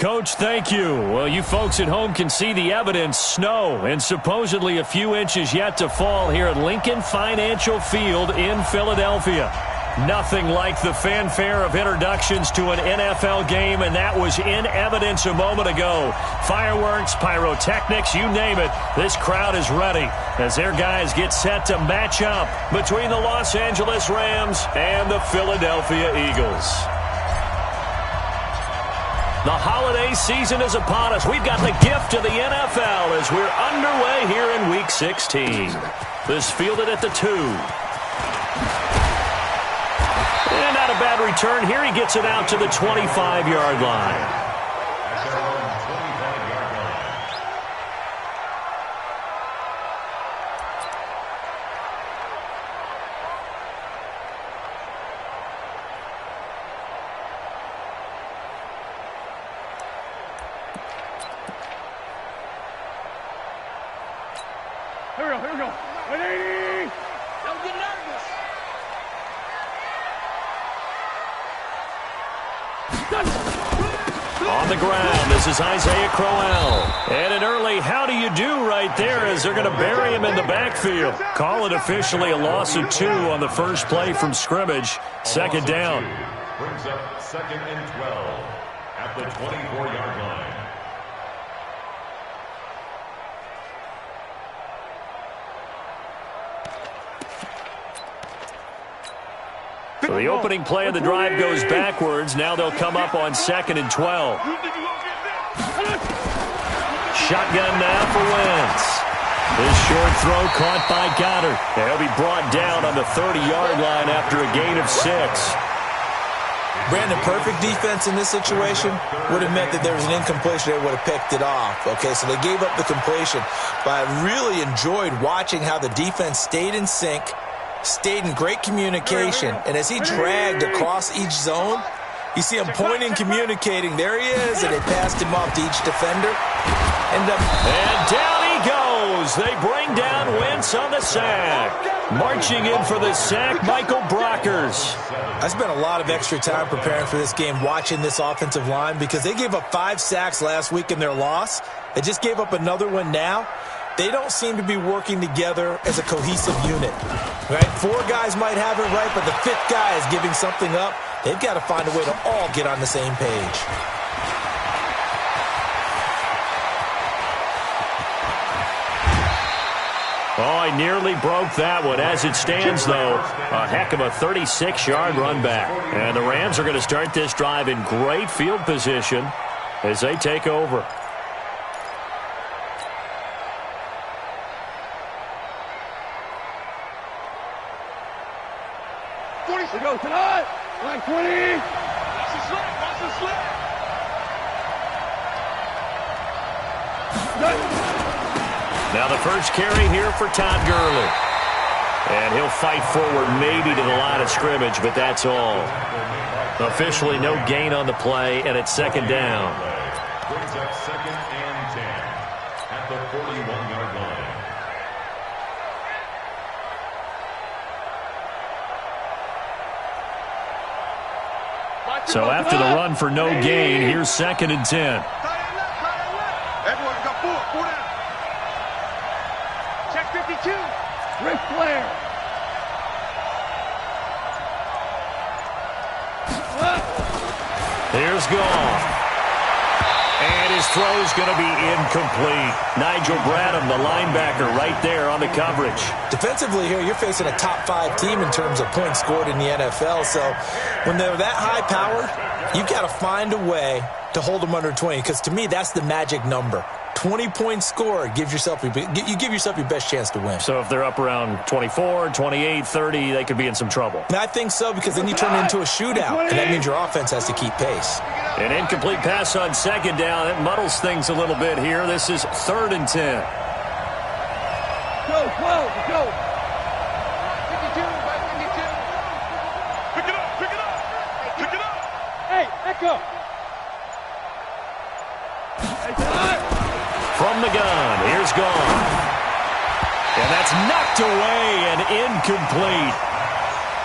Coach, thank you. Well, you folks at home can see the evidence. Snow and supposedly a few inches yet to fall here at Lincoln Financial Field in Philadelphia. Nothing like the fanfare of introductions to an NFL game, and that was in evidence a moment ago. Fireworks, pyrotechnics, you name it. This crowd is ready as their guys get set to match up between the Los Angeles Rams and the Philadelphia Eagles. The holiday season is upon us. We've got the gift of the NFL as we're underway here in Week 16. This fielded at the 2. And not a bad return here. He gets it out to the 25-yard line. Here we go. 180. Don't get nervous. On the ground, this is Isaiah Crowell. And an early how do you do right there as they're going to bury him in the backfield. Call it officially a loss of 2 on the first play from scrimmage. Second down. Brings up 2nd and 12 at the 24-yard line. So the opening play of the drive goes backwards. Now they'll come up on 2nd and 12. Shotgun now for Wentz. This short throw caught by Goddard. And he'll be brought down on the 30-yard line after a gain of 6. Brandon, perfect defense in this situation would have meant that there was an incompletion. They would have picked it off. Okay, so they gave up the completion. But I really enjoyed watching how the defense stayed in sync, stayed in great communication, and as he dragged across each zone, you see him pointing, communicating. There he is, and they passed him off to each defender. And down he goes. They bring down Wentz on the sack. Marching in for the sack, Michael Brockers. I spent a lot of extra time preparing for this game, watching this offensive line, because they gave up 5 sacks last week in their loss. They just gave up another one now. They don't seem to be working together as a cohesive unit. Right? 4 guys might have it right, but the 5th guy is giving something up. They've got to find a way to all get on the same page. Oh, I nearly broke that one. As it stands, though, a heck of a 36-yard run back. And the Rams are going to start this drive in great field position as they take over. We go tonight. Line 20. Watch the slip. Watch the slip. Now the first carry here for Todd Gurley. And he'll fight forward maybe to the line of scrimmage, but that's all. Officially no gain on the play, and it's 2nd down. Brings up 2nd and 10 at the 41-yard line. So after the run for no gain, here's 2nd and 10. Everyone got 4 down. Check 52. Ric Flair. Here's Goff. And his throw's going to be incomplete. Nigel Bradham, the linebacker, right there on the coverage. Defensively here, you're facing a top 5 team in terms of points scored in the NFL. So when they're that high powered, you've got to find a way to hold them under 20. Because to me, that's the magic number. 20 points scored, you give yourself your best chance to win. So if they're up around 24, 28, 30, they could be in some trouble. I think so, because then you turn it into a shootout, and that means your offense has to keep pace. An incomplete pass on 2nd down. It muddles things a little bit here. This is 3rd and 10. Go. 52, by 52. Pick it up. Hey, Echo. From the gun, here's Goff. And that's knocked away and incomplete.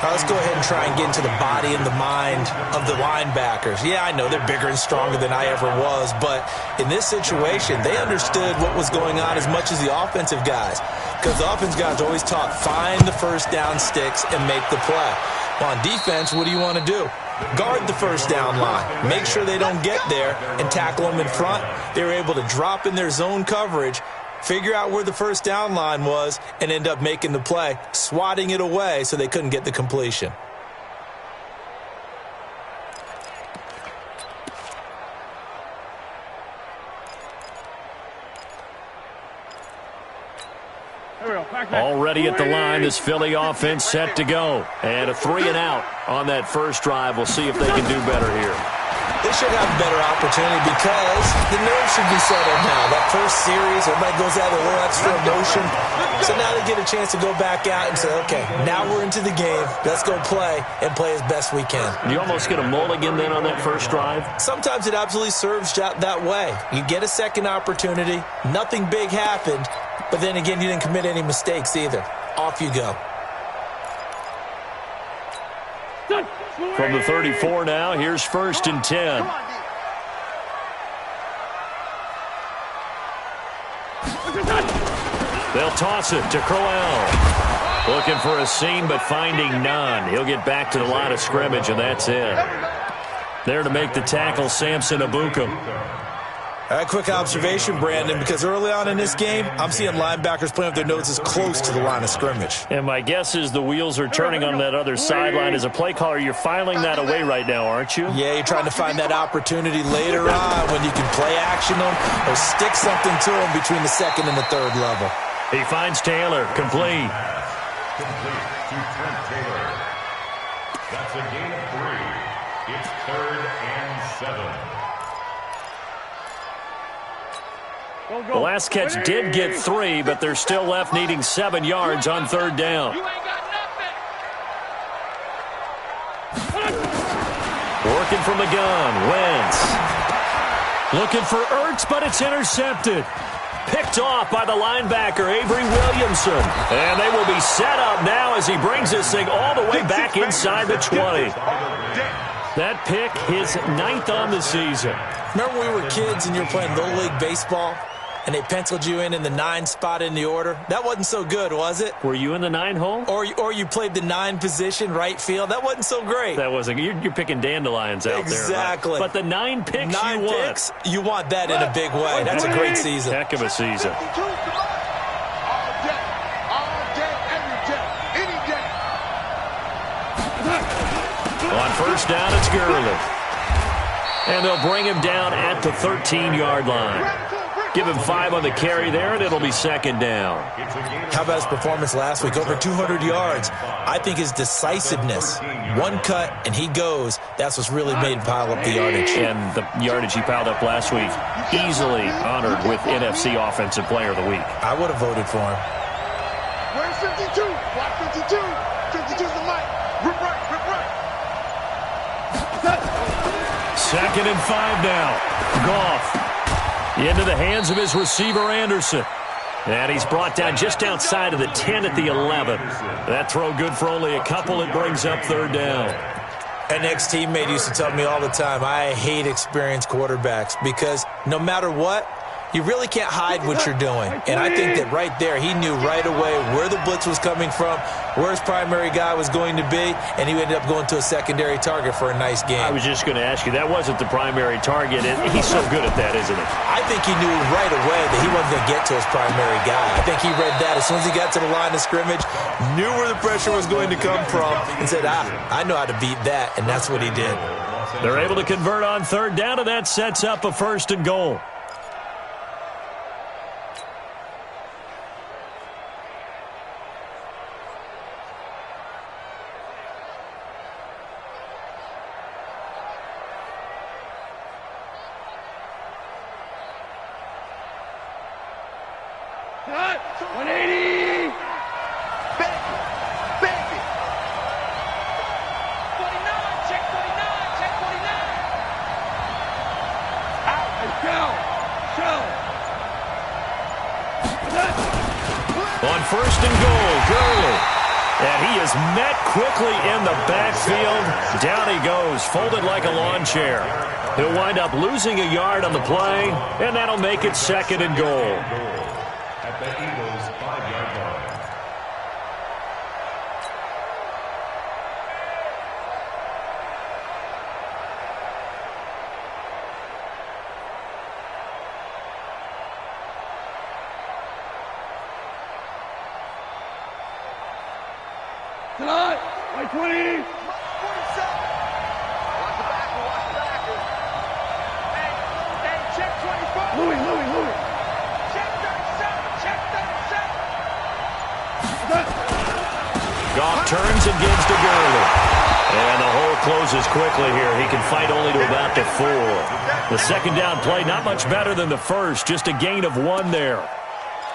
Now let's go ahead and try and get into the body and the mind of the linebackers. Yeah, I know they're bigger and stronger than I ever was, but in this situation, they understood what was going on as much as the offensive guys, because the offensive guys always taught, find the first down sticks and make the play. Well, on defense, what do you want to do? Guard the first down line. Make sure they don't get there and tackle them in front. They were able to drop in their zone coverage, figure out where the first down line was, and end up making the play, swatting it away so they couldn't get the completion. Already at the line, this Philly offense set to go. And a 3-and-out on that first drive. We'll see if they can do better here. They should have a better opportunity because the nerves should be settled now. That first series, everybody goes out with a little extra emotion. So now they get a chance to go back out and say, okay, now we're into the game. Let's go play and play as best we can. You almost get a mulligan then on that first drive? Sometimes it absolutely serves that way. You get a second opportunity. Nothing big happened. But then again, you didn't commit any mistakes either. Off you go. From the 34 now, here's 1st and 10. They'll toss it to Crowell. Looking for a seam, but finding none. He'll get back to the line of scrimmage, and that's it. There to make the tackle, Samson Ebukam. A quick observation, Brandon, because early on in this game, I'm seeing linebackers playing with their noses close to the line of scrimmage. And my guess is the wheels are turning on that other sideline. As a play caller, you're filing that away right now, aren't you? Yeah, you're trying to find that opportunity later on when you can play action them or stick something to them between the second and the third level. He finds Taylor, complete. Complete to Trent Taylor. That's a gain of 3. It's 3rd and 7. The last catch did get 3, but they're still left needing 7 yards on 3rd down. Working from the gun, Wentz. Looking for Ertz, but it's intercepted. Picked off by the linebacker, Avery Williamson. And they will be set up now as he brings this thing all the way back inside the 20. That pick, his 9th on the season. Remember when we were kids and you were playing Little League Baseball? And they penciled you in the 9 spot in the order. That wasn't so good, was it? Were you in the 9 hole? Or you played the 9 position, right field. That wasn't so great. That wasn't. You're picking dandelions out there. Exactly. Right? But the 9 picks 9 you picks, you want that in a big way. That's a great season. Heck of a season. On 1st down, it's Gurley. And they'll bring him down at the 13-yard line. Give him 5 on the carry there, and it'll be 2nd down. How about his performance last week? Over 200 yards. I think his decisiveness, one cut, and he goes. That's what's really made him pile up the yardage. And the yardage he piled up last week, easily honored with NFC Offensive Player of the Week. I would have voted for him. Where's 52? Block 52. 52's the mic. Rip right, rip right. 2nd and 5 now. Goff into the hands of his receiver, Anderson. And he's brought down just outside of the 10 at the 11. That throw good for only a couple. It brings up 3rd down. An ex-teammate used to tell me all the time, I hate experienced quarterbacks because no matter what, you really can't hide what you're doing. And I think that right there, he knew right away where the blitz was coming from, where his primary guy was going to be, and he ended up going to a secondary target for a nice game. I was just going to ask you, that wasn't the primary target, and he's so good at that, isn't he? I think he knew right away that he wasn't going to get to his primary guy. I think he read that as soon as he got to the line of scrimmage, knew where the pressure was going to come from, and said, I know how to beat that, and that's what he did. They're able to convert on 3rd down, and that sets up a 1st and goal. Cut. 180. Baby. 49. Check 49. Check 49. Out and show. On 1st and goal, Gurley. And he is met quickly in the backfield. Down he goes, folded like a lawn chair. He'll wind up losing a yard on the play, and that'll make it 2nd and goal. At the Eagles' 5-yard line. Tonight, like 20. 47. Watch the backer. Hey, check 24. Louis. Check 37. Goff turns and gives to Gurley. And the hole closes quickly here. He can fight only to about the 4. The 2nd down play, not much better than the first. Just a gain of 1 there.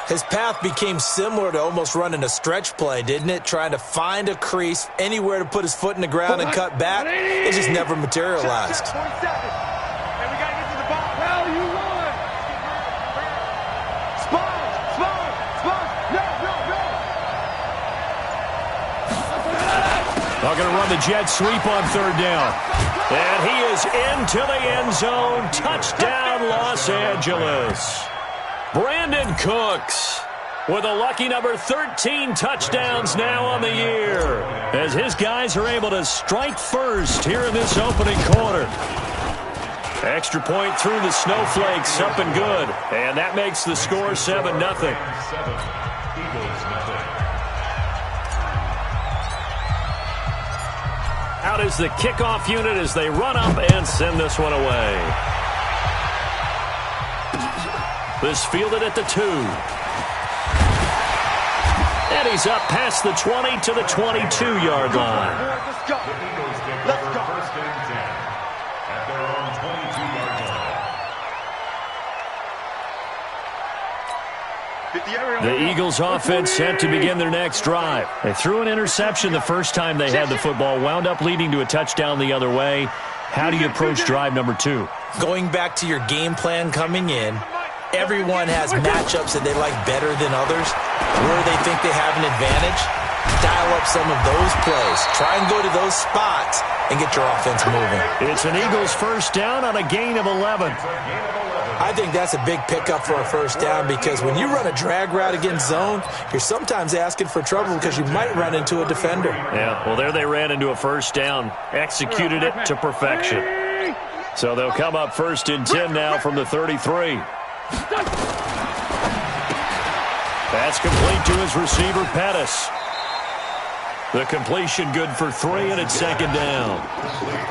His path became similar to almost running a stretch play, didn't it? Trying to find a crease, anywhere to put his foot in the ground and cut back. It just never materialized. And we got to get to the ball. Hell, you won. Spons. No. They're going to run the jet sweep on 3rd down. And he is into the end zone. Touchdown, Los Angeles. Brandon Cooks with a lucky number 13 touchdowns now on the year, as his guys are able to strike first here in this opening quarter. Extra point through the snowflakes, up and good. And that makes the score 7-0. Eagles nothing. Out is the kickoff unit as they run up and send this one away. This fielded at the 2. And he's up past the 20 to the 22-yard line. Let's go. The Eagles take over 1st and 10 at their own 22-yard line. The Eagles offense set to begin their next drive. They threw an interception the first time they had the football, wound up leading to a touchdown the other way. How do you approach drive number 2? Going back to your game plan coming in, everyone has matchups that they like better than others, where they think they have an advantage. Dial up some of those plays. Try and go to those spots and get your offense moving. It's an Eagles 1st down on a gain of 11. I think that's a big pickup for a 1st down, because when you run a drag route against zone, you're sometimes asking for trouble because you might run into a defender. Yeah, well, there they ran into a 1st down, executed it to perfection. So they'll come up 1st and 10 now from the 33. That's complete to his receiver, Pettis. The completion good for 3, and it's 2nd down.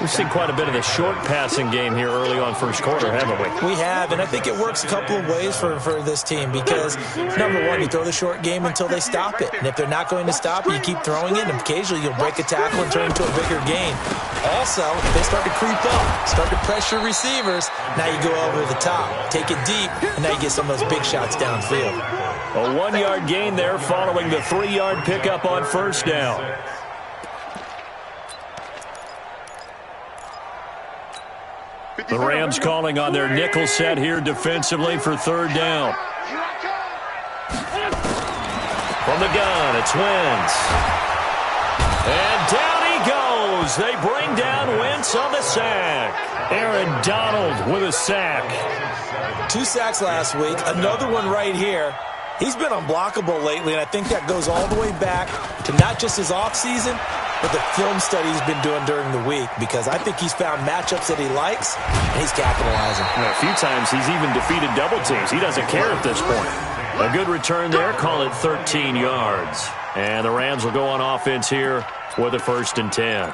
We've seen quite a bit of the short passing game here early on 1st quarter, haven't we? We have, and I think it works a couple of ways for this team, because, number one, you throw the short game until they stop it. And if they're not going to stop it, you keep throwing it, and occasionally you'll break a tackle and turn into a bigger gain. Also, if they start to creep up, start to pressure receivers, now you go over the top, take it deep, and now you get some of those big shots downfield. A 1-yard gain there following the 3-yard pickup on 1st down. The Rams calling on their nickel set here defensively for 3rd down. From the gun, it's Wentz. And down he goes. They bring down Wentz on the sack. Aaron Donald with a sack. 2 sacks last week, another one right here. He's been unblockable lately, and I think that goes all the way back to not just his offseason, but the film study he's been doing during the week, because I think he's found matchups that he likes, and he's capitalizing. A few times he's even defeated double teams. He doesn't care at this point. A good return there, call it 13 yards. And the Rams will go on offense here with a 1st and 10.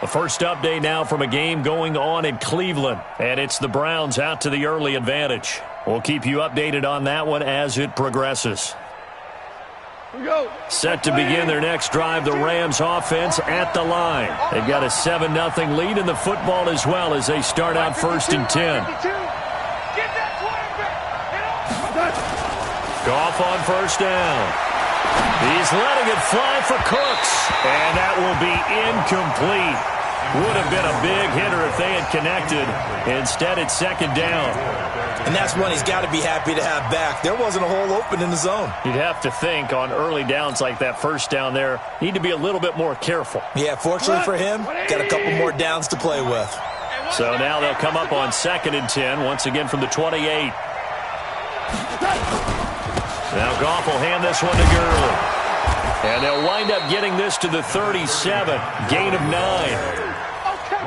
The first update now from a game going on in Cleveland, and it's the Browns out to the early advantage. We'll keep you updated on that one as it progresses. Set to begin their next drive, the Rams offense at the line. They've got a 7-0 lead in the football as well as they start out 1st and 10. Goff on 1st down. He's letting it fly for Cooks, and that will be incomplete. Would have been a big hitter if they had connected. Instead, it's second down. And that's one he's got to be happy to have back. There wasn't a hole open in the zone. You'd have to think on early downs like that first down there, need to be a little bit more careful. Yeah, fortunately for him, got a couple more downs to play with. So now they'll come up on 2nd and 10, once again from the 28. Now Goff will hand this one to Gurley. And they'll wind up getting this to the 37, gain of 9.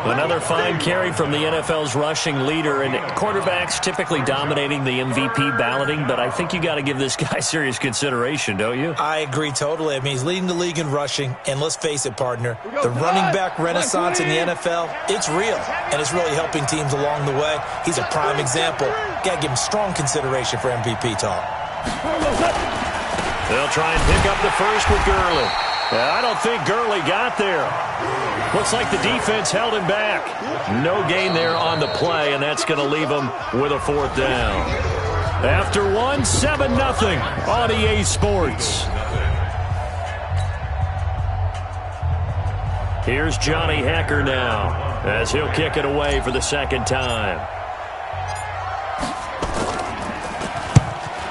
Another fine carry from the NFL's rushing leader, and quarterbacks typically dominating the MVP balloting, but I think you got to give this guy serious consideration, don't you? I agree totally. I mean, he's leading the league in rushing, and let's face it, partner, the running back renaissance in the NFL, it's real, and it's really helping teams along the way. He's a prime example. Got to give him strong consideration for MVP talk. They'll try and pick up the first with Gurley. I don't think Gurley got there. Looks like the defense held him back. No gain there on the play, and that's going to leave him with a 4th down. After one, 7-0 on EA Sports. Here's Johnny Hecker now as he'll kick it away for the 2nd time.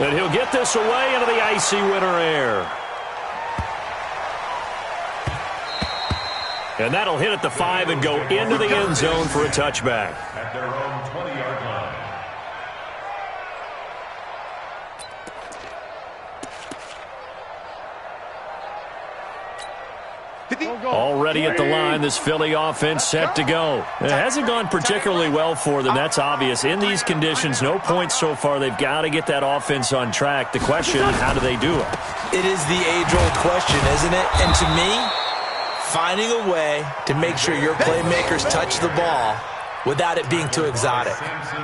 And he'll get this away into the icy winter air. And that'll hit at the 5 and go into the end zone for a touchback. At their own 20-yard line. Already at the line, this Philly offense set to go. It hasn't gone particularly well for them, that's obvious. In these conditions, no points so far. They've got to get that offense on track. The question, how do they do it? It is the age-old question, isn't it? And to me, finding a way to make sure your playmakers touch the ball without it being too exotic.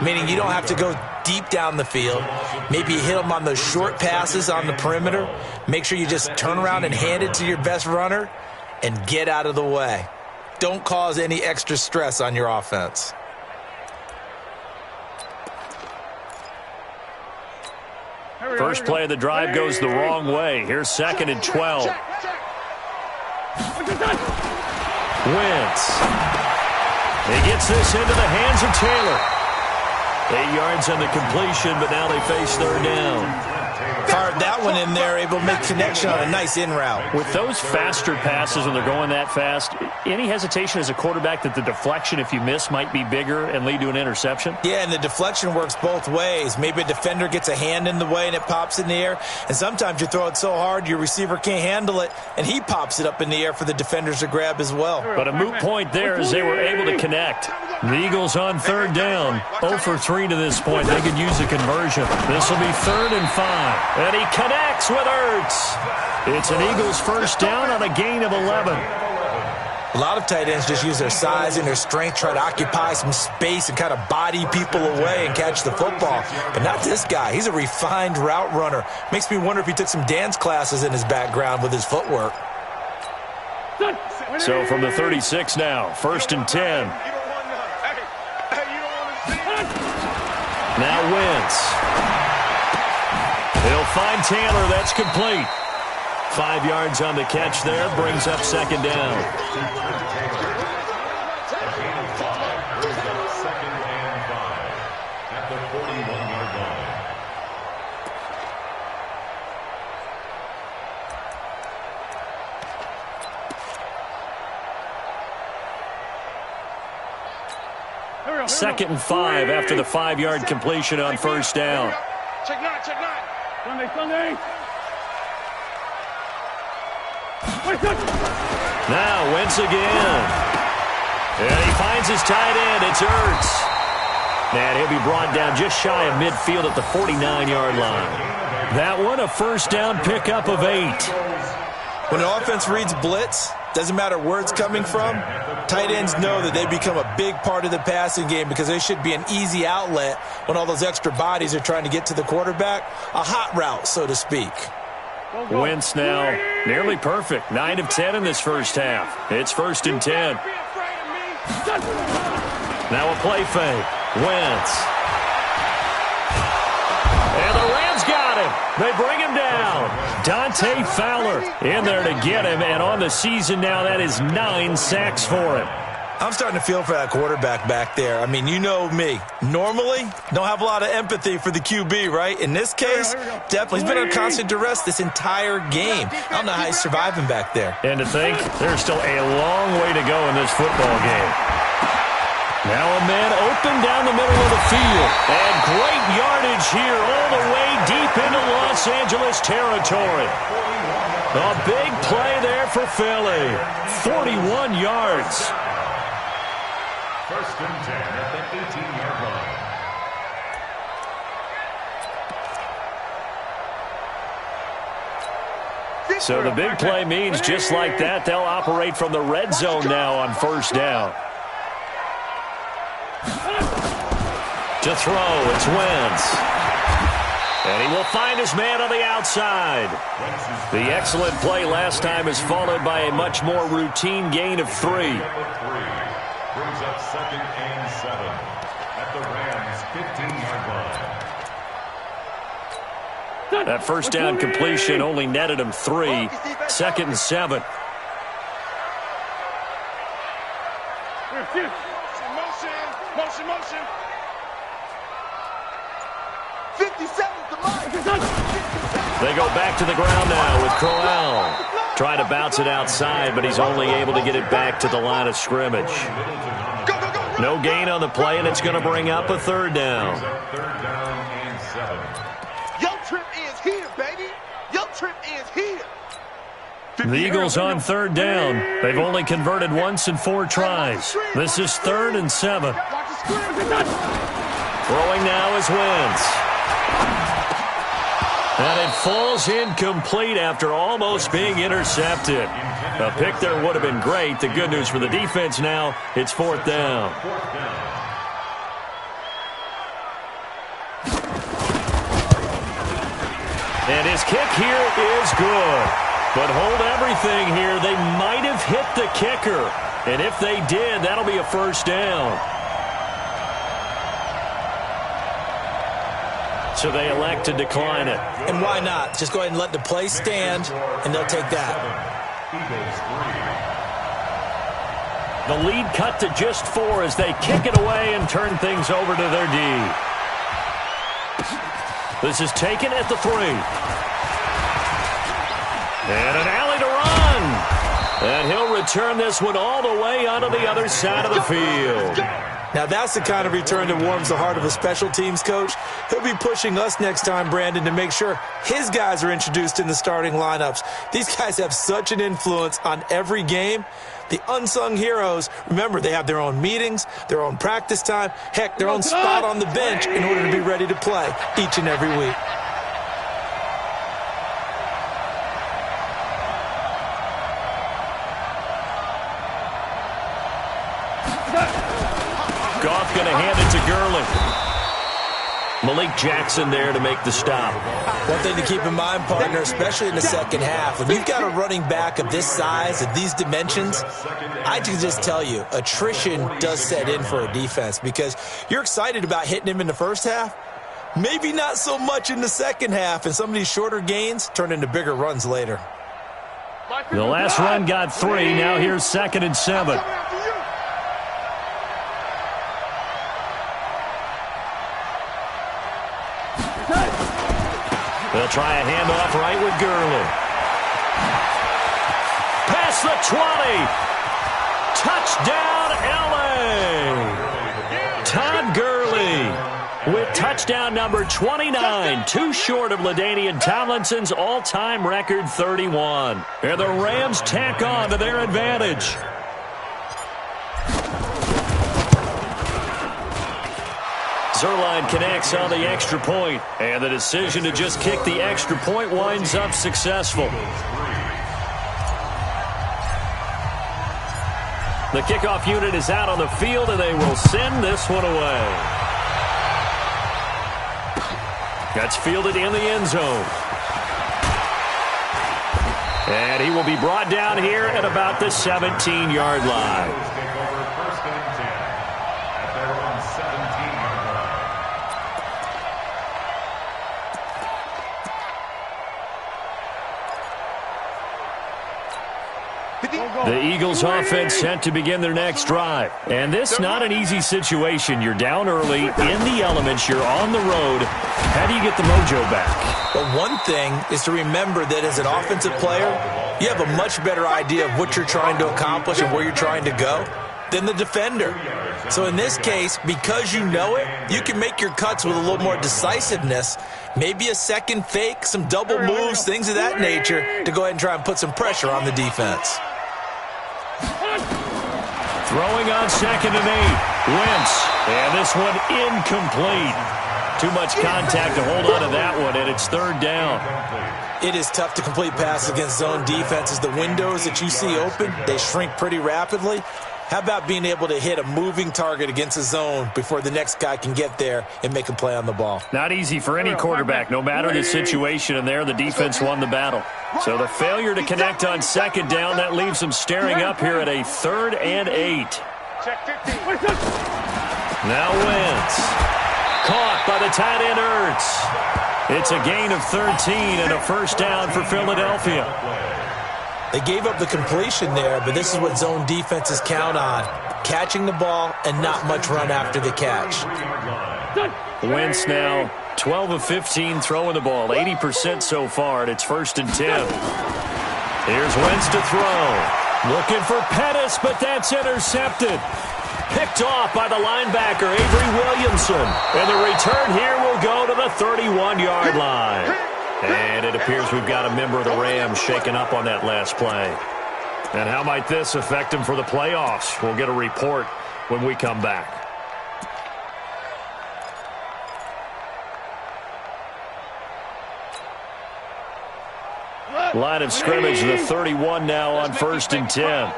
Meaning you don't have to go deep down the field. Maybe you hit them on those short passes on the perimeter. Make sure you just turn around and hand it to your best runner and get out of the way. Don't cause any extra stress on your offense. First play of the drive goes the wrong way. Here's 2nd and 12. Wentz. He gets this into the hands of Taylor. 8 yards on the completion, but now they face 3rd down. Fired that one in there, able to make connection on a nice in route. With those faster passes when they're going that fast, any hesitation as a quarterback that the deflection, if you miss, might be bigger and lead to an interception? Yeah, and the deflection works both ways. Maybe a defender gets a hand in the way and it pops in the air, and sometimes you throw it so hard your receiver can't handle it, and he pops it up in the air for the defenders to grab as well. But a moot point there as they were able to connect. The Eagles on 3rd down, 0 for 3 to this point. They could use a conversion. This will be 3rd and 5. And he connects with Ertz. It's an Eagles first down on a gain of 11. A lot of tight ends just use their size and their strength, try to occupy some space and kind of body people away and catch the football. But not this guy. He's a refined route runner. Makes me wonder if he took some dance classes in his background with his footwork. So from the 36 now, 1st and 10. Now Wentz. He'll find Taylor. That's complete. 5 yards on the catch there. Brings up 2nd down. At the 41-yard line. Second and 5 after the 5-yard completion on first down. Check 9, check 9. Sunday. Now Wentz again. And he finds his tight end. It's Ertz. And he'll be brought down just shy of midfield at the 49-yard line. That one a first down pickup of 8. When an offense reads blitz, doesn't matter where it's coming from, tight ends know that they become a big part of the passing game because they should be an easy outlet when all those extra bodies are trying to get to the quarterback. A hot route, so to speak. Wentz now nearly perfect. 9 of 10 in this first half. It's 1st and 10. Now a play fake. Wentz. And the Rams got him. They bring him down. Dante Fowler in there to get him. And on the season now, that is 9 sacks for him. I'm starting to feel for that quarterback back there. I mean, you know me. Normally, don't have a lot of empathy for the QB, right? In this case, definitely. He's been under constant duress this entire game. I don't know how he's surviving back there. And to think, there's still a long way to go in this football game. Now a man open down the middle of the field. And great yardage here all the way deep into Los Angeles territory. A big play there for Philly. 41 yards. First and 10 at the 18-yard line. So the big play means just like that, they'll operate from the red zone now on first down. To throw, it's Wentz. And he will find his man on the outside. The excellent play last time is followed by a much more routine gain of 3. Brings up second and 7 at the Rams' 15-yard line. That first down completion only netted him 3. Second and 7. Motion. 57 to line. They go back to the ground now with Crowell. Trying to bounce it outside, but he's only able to get it back to the line of scrimmage. No gain on the play, and it's going to bring up a third down. Third down and 7. Your trip is here, baby. Your trip is here. The Eagles on third down. They've only converted once in 4 tries. This is 3rd and 7. Throwing now is Wentz. And it falls incomplete after almost being intercepted. A pick there would have been great. The good news for the defense now, it's 4th down. And his kick here is good. But hold everything here. They might have hit the kicker. And if they did, that'll be a first down. So they elect to decline it. And why not? Just go ahead and let the play stand, and they'll take that. The lead cut to just 4 as they kick it away and turn things over to their D. This is taken at the 3. And an alley to run. And he'll return this one all the way onto the other side of the field. Now, that's the kind of return that warms the heart of a special teams coach. He'll be pushing us next time, Brandon, to make sure his guys are introduced in the starting lineups. These guys have such an influence on every game. The unsung heroes, remember, they have their own meetings, their own practice time, heck, their own spot on the bench in order to be ready to play each and every week. Goff going to hand it to Gurley. Malik Jackson there to make the stop. One thing to keep in mind, partner, especially in the second half, when you've got a running back of this size, of these dimensions, I can just tell you, attrition does set in for a defense because you're excited about hitting him in the first half, maybe not so much in the second half, and some of these shorter gains turn into bigger runs later. The last run got 3. Now here's 2nd and 7. They'll try a handoff right with Gurley. Past the 20. Touchdown, L.A. Todd Gurley with touchdown number 29. Too short of LaDainian Tomlinson's all-time record 31. And the Rams tack on to their advantage. Zerline connects on the extra point, and the decision to just kick the extra point winds up successful. The kickoff unit is out on the field, and they will send this one away. That's fielded in the end zone. And he will be brought down here at about the 17-yard line. The Eagles offense set to begin their next drive. And this not an easy situation. You're down early, in the elements, you're on the road. How do you get the mojo back? Well, one thing is to remember that as an offensive player, you have a much better idea of what you're trying to accomplish and where you're trying to go than the defender. So in this case, because you know it, you can make your cuts with a little more decisiveness, maybe a second fake, some double moves, things of that nature, to go ahead and try and put some pressure on the defense. Throwing on 2nd and 8. Wentz. And this one incomplete. Too much contact to hold on to that one, and it's 3rd down. It is tough to complete passes against zone defenses. The windows that you see open, they shrink pretty rapidly. How about being able to hit a moving target against a zone before the next guy can get there and make a play on the ball? Not easy for any quarterback, no matter the situation, and there the defense won the battle. So the failure to connect on 2nd down, that leaves them staring up here at a 3rd and 8. Now Wentz. Caught by the tight end Ertz. It's a gain of 13 and a 1st down for Philadelphia. They gave up the completion there, but this is what zone defenses count on. Catching the ball and not much run after the catch. Wentz now 12 of 15 throwing the ball, 80% so far, and it's 1st and 10. Here's Wentz to throw. Looking for Pettis, but that's intercepted. Picked off by the linebacker, Avery Williamson. And the return here will go to the 31-yard line. And it appears we've got a member of the Rams shaken up on that last play. And how might this affect him for the playoffs? We'll get a report when we come back. Line of scrimmage, the 31 now on 1st and 10.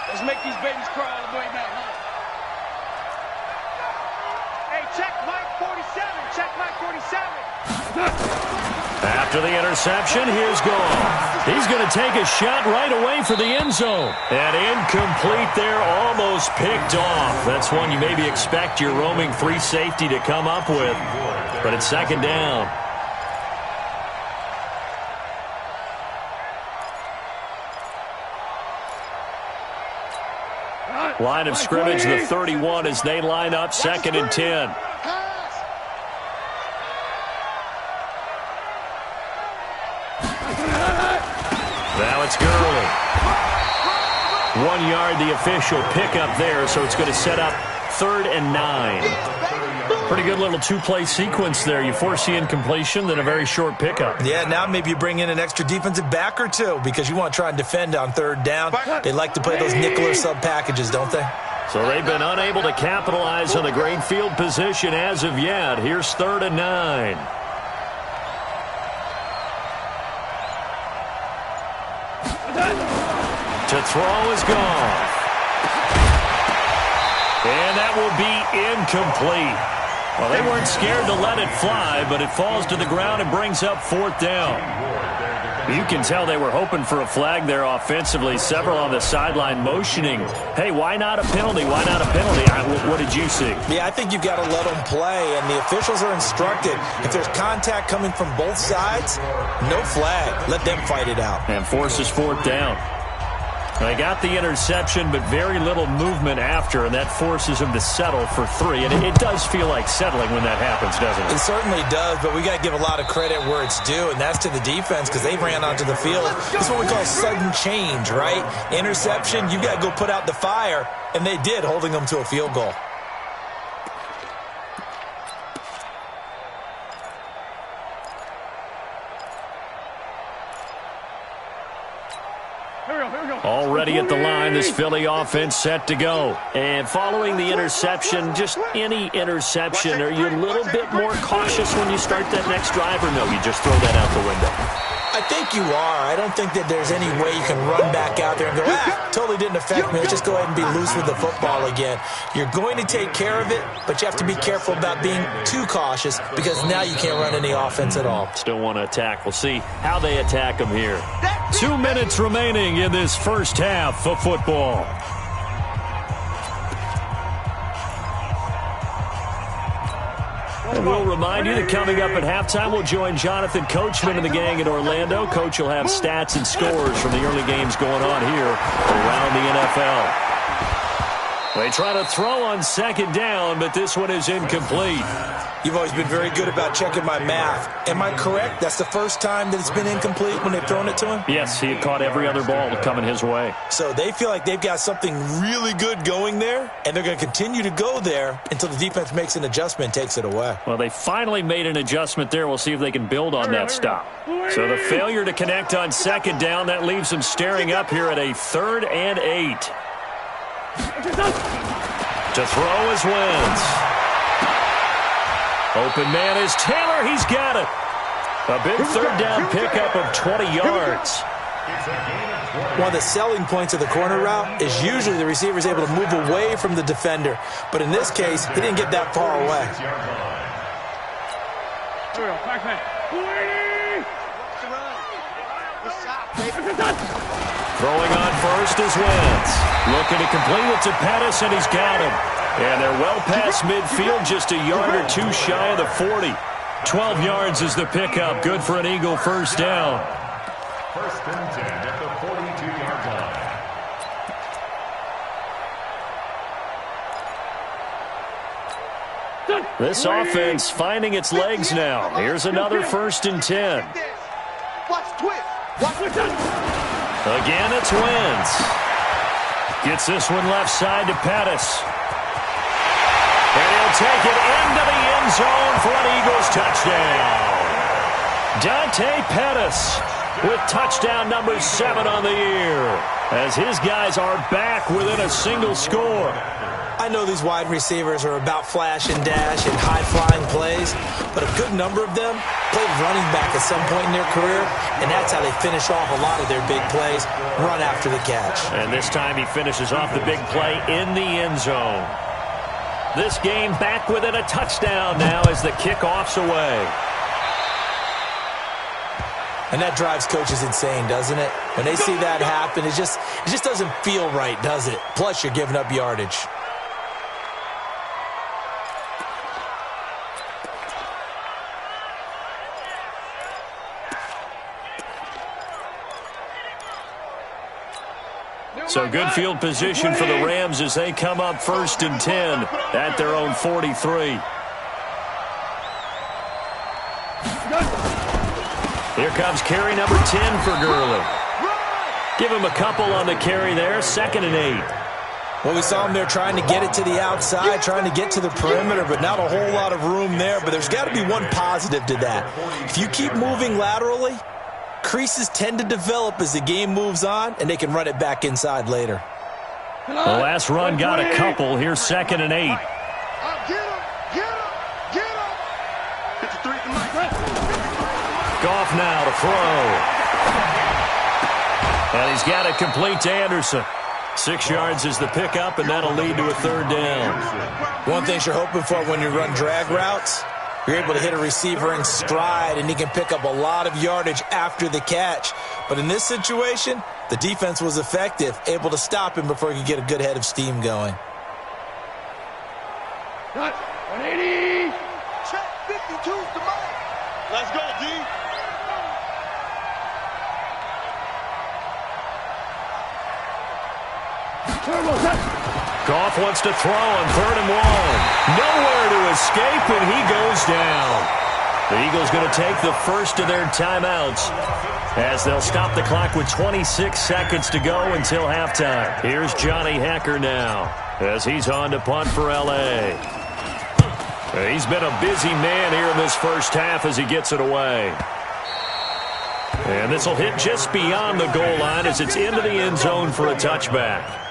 Let's make these babies cry all the way back home. Hey, check Mike 47. Check Mike 47. After the interception, here's Goff. He's going to take a shot right away for the end zone. And incomplete there, almost picked off. That's one you maybe expect your roaming free safety to come up with. But it's 2nd down. Line of scrimmage, the 31 as they line up 2nd and 10. Now it's Gurley. 1 yard, the official pickup there, so it's going to set up 3rd and 9. Pretty good little two-play sequence there. You force the incompletion, then a very short pickup. Yeah, now maybe you bring in an extra defensive back or two because you want to try and defend on 3rd down. They like to play those nickel or sub packages, don't they? So they've been unable to capitalize on the great field position as of yet. Here's 3rd and 9. To throw is gone. And that will be incomplete. Well, they weren't scared to let it fly, but it falls to the ground and brings up 4th down. You can tell they were hoping for a flag there offensively. Several on the sideline motioning, hey, why not a penalty? Why not a penalty? What did you see? Yeah, I think you've got to let them play, and the officials are instructed. If there's contact coming from both sides, no flag. Let them fight it out. And forces 4th down. They got the interception, but very little movement after, and that forces them to settle for 3. And it does feel like settling when that happens, doesn't it? It certainly does, but we got to give a lot of credit where it's due, and that's to the defense because they ran onto the field. It's what we call sudden change, right? Interception, you got to go put out the fire, and they did, holding them to a field goal. Already at the line, this Philly offense set to go. And following the interception, just any interception, are you a little bit more cautious when you start that next drive, or no, you just throw that out the window? I think you are. I don't think that there's any way you can run back out there and go, totally didn't affect me. Let's just go ahead and be loose with the football again. You're going to take care of it, but you have to be careful about being too cautious because now you can't run any offense at all. Still want to attack. We'll see how they attack them here. 2 minutes remaining in this first half of football. And we'll remind you that coming up at halftime, we'll join Jonathan Coachman and the gang in Orlando. Coach will have stats and scores from the early games going on here around the NFL. They try to throw on second down, but this one is incomplete. You've always been very good about checking my math. Am I correct? That's the first time that it's been incomplete when they've thrown it to him? Yes, he had caught every other ball coming his way. So they feel like they've got something really good going there, and they're going to continue to go there until the defense makes an adjustment and takes it away. Well, they finally made an adjustment there. We'll see if they can build on that stop. So the failure to connect on second down, that leaves them staring up here at a 3rd and 8. To throw is Wentz. Open man is Taylor. He's got it. A big 3rd down pickup of 20 yards. One of the selling points of the corner route is usually the receiver is able to move away from the defender. But in this case, he didn't get that far away. Throwing on first is Wentz. Looking to complete it to Pettis, and he's got him. And they're well past midfield, just a yard or two shy of the 40. 12 yards is the pickup. Good for an Eagle first down. 1st and 10 at the 42-yard line. This offense finding its legs now. Here's another 1st and 10. Watch twist. Watch twist. Again, it's Wentz. Gets this one left side to Pettis. And he'll take it into the end zone for an Eagles touchdown. Dante Pettis with touchdown number 7 on the year, as his guys are back within a single score. I know these wide receivers are about flash and dash and high-flying plays, but a good number of them played running back at some point in their career, and that's how they finish off a lot of their big plays, run after the catch. And this time he finishes off the big play in the end zone. This game back within a touchdown now as the kickoff's away. And that drives coaches insane, doesn't it? When they see that happen, it just doesn't feel right, does it? Plus, you're giving up yardage. So good field position for the Rams as they come up 1st and 10 at their own 43. Here comes carry number 10 for Gurley. Give him a couple on the carry there, 2nd and 8. Well, we saw him there trying to get it to the outside, trying to get to the perimeter, but not a whole lot of room there. But there's got to be one positive to that. If you keep moving laterally, creases tend to develop as the game moves on, and they can run it back inside later. The last run got a couple. Here's 2nd and 8. Get him! Get him! Get him! 53 to Mike. Goff now to throw. And he's got it complete to Anderson. 6 yards is the pickup, and that'll lead to a 3rd down. One thing you're hoping for when you run drag routes, you're able to hit a receiver in stride, and he can pick up a lot of yardage after the catch. But in this situation, the defense was effective, able to stop him before he could get a good head of steam going. 180. Check 52 to Mike. Let's go, D. Goff wants to throw on 3rd and 1. Nowhere to escape, and he goes down. The Eagles going to take the first of their timeouts as they'll stop the clock with 26 seconds to go until halftime. Here's Johnny Hecker now as he's on to punt for L.A. He's been a busy man here in this first half as he gets it away. And this will hit just beyond the goal line as it's into the end zone for a touchback.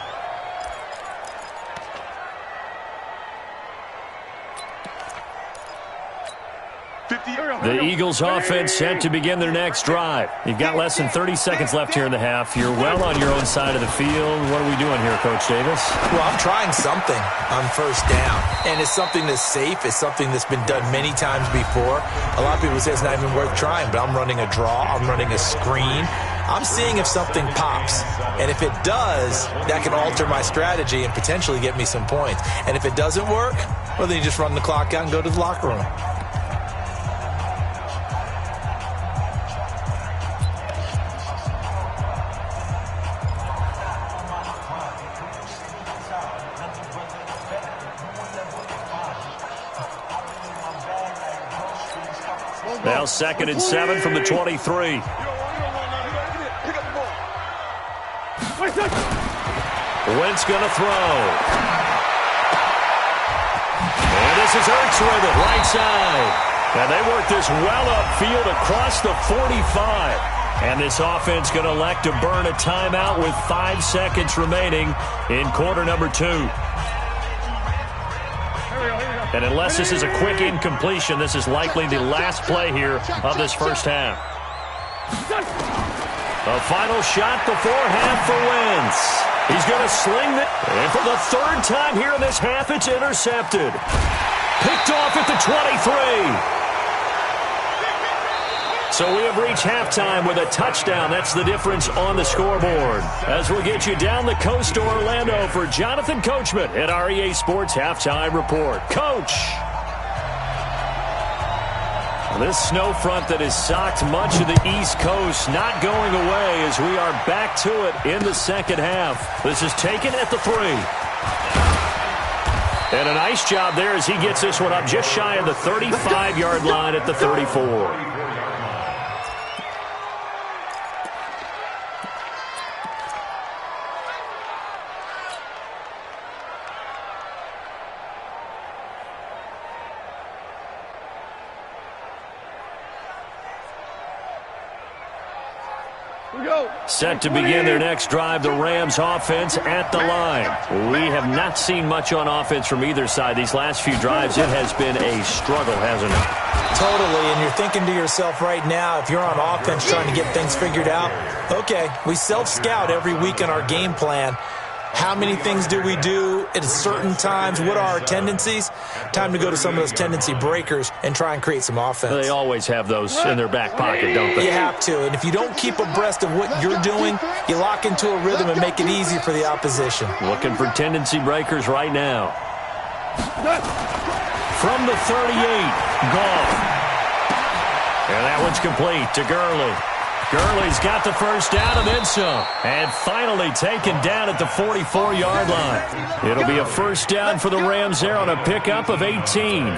The Eagles offense set to begin their next drive. You've got less than 30 seconds left here in the half. You're well on your own side of the field. What are we doing here, Coach Davis? Well, I'm trying something on 1st down. And it's something that's safe. It's something that's been done many times before. A lot of people say it's not even worth trying, but I'm running a draw. I'm running a screen. I'm seeing if something pops. And if it does, that can alter my strategy and potentially get me some points. And if it doesn't work, well, then you just run the clock out and go to the locker room. Now 2nd and 7 from the 23. Wentz going to throw. And this is Ertz with it, right side. And they work this well upfield across the 45. And this offense going to elect to burn a timeout with 5 seconds remaining in quarter number 2. And unless this is a quick incompletion, this is likely the last play here of this first half. A final shot before half for Wentz. He's going to sling it. And for the 3rd time here in this half, it's intercepted. Picked off at the 23. So we have reached halftime with a touchdown. That's the difference on the scoreboard. As we'll get you down the coast to Orlando for Jonathan Coachman at our EA Sports Halftime Report. Coach! This snow front that has socked much of the East Coast not going away as we are back to it in the second half. This is taken at the 3. And a nice job there as he gets this one up just shy of the 35-yard line at the 34. Set to begin their next drive, the Rams offense at the line. We have not seen much on offense from either side. These last few drives, it has been a struggle, hasn't it? Totally, and you're thinking to yourself right now, if you're on offense trying to get things figured out, okay, we self-scout every week in our game plan. How many things do we do at certain times? What are our tendencies? Time to go to some of those tendency breakers and try and create some offense. They always have those in their back pocket, don't they? You have to. And if you don't keep abreast of what you're doing, you lock into a rhythm and make it easy for the opposition. Looking for tendency breakers right now. From the 38, Goff. And that one's complete to Gurley. Gurley's got the first down and then some. And finally taken down at the 44-yard line. It'll be a first down for the Rams there on a pickup of 18.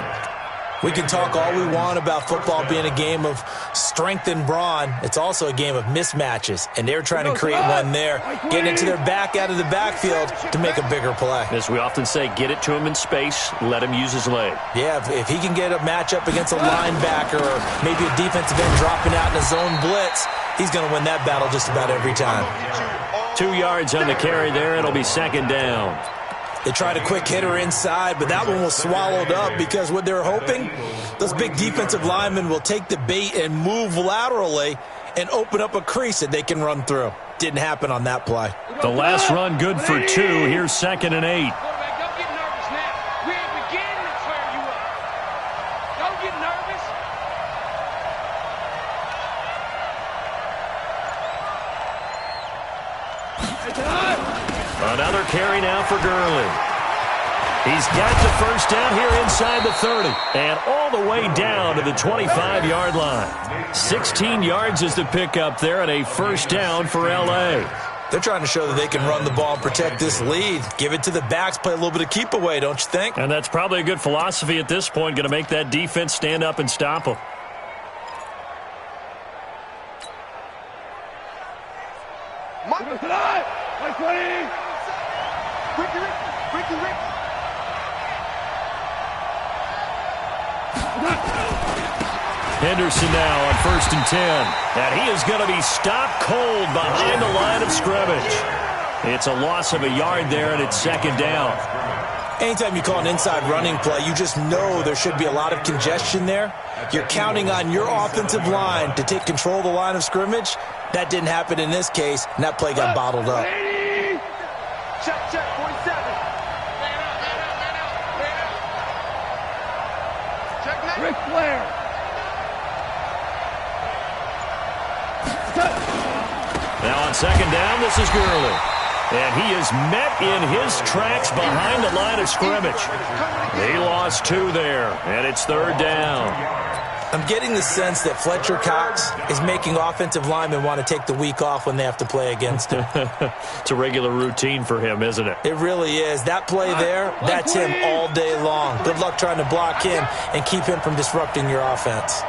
We can talk all we want about football being a game of strength and brawn. It's also a game of mismatches, and they're trying to create one there, getting it to their back out of the backfield to make a bigger play. As we often say, get it to him in space, let him use his leg. Yeah, if he can get a matchup against a linebacker or maybe a defensive end dropping out in a zone blitz, he's going to win that battle just about every time. 2 yards on the carry there. It'll be second down. They tried a quick hitter inside, but that one was swallowed up because what they're hoping, those big defensive linemen will take the bait and move laterally and open up a crease that they can run through. Didn't happen on that play. The last run good for 2. Here's 2nd and 8. Don't get nervous now. We ain't beginning to tear you up. Don't get nervous. Another carry now for Gurley. He's got the first down here inside the 30. And all the way down to the 25-yard line. 16 yards is the pickup there and a first down for L.A. They're trying to show that they can run the ball and protect this lead. Give it to the backs, play a little bit of keep away, don't you think? And that's probably a good philosophy at this point. Going to make that defense stand up and stop them. Henderson now on 1st and 10. And he is going to be stopped cold behind the line of scrimmage. It's a loss of a yard there, and it's second down. Anytime you call an inside running play, you just know there should be a lot of congestion there. You're counting on your offensive line to take control of the line of scrimmage. That didn't happen in this case, and that play got bottled up. Check, check, 47. Check now. Ric Flair. Now on second down, this is Gurley. And he is met in his tracks behind the line of scrimmage. He lost 2 there, and it's 3rd down. I'm getting the sense that Fletcher Cox is making offensive linemen want to take the week off when they have to play against him. It's a regular routine for him, isn't it? It really is. That play there, that's him all day long. Good luck trying to block him and keep him from disrupting your offense.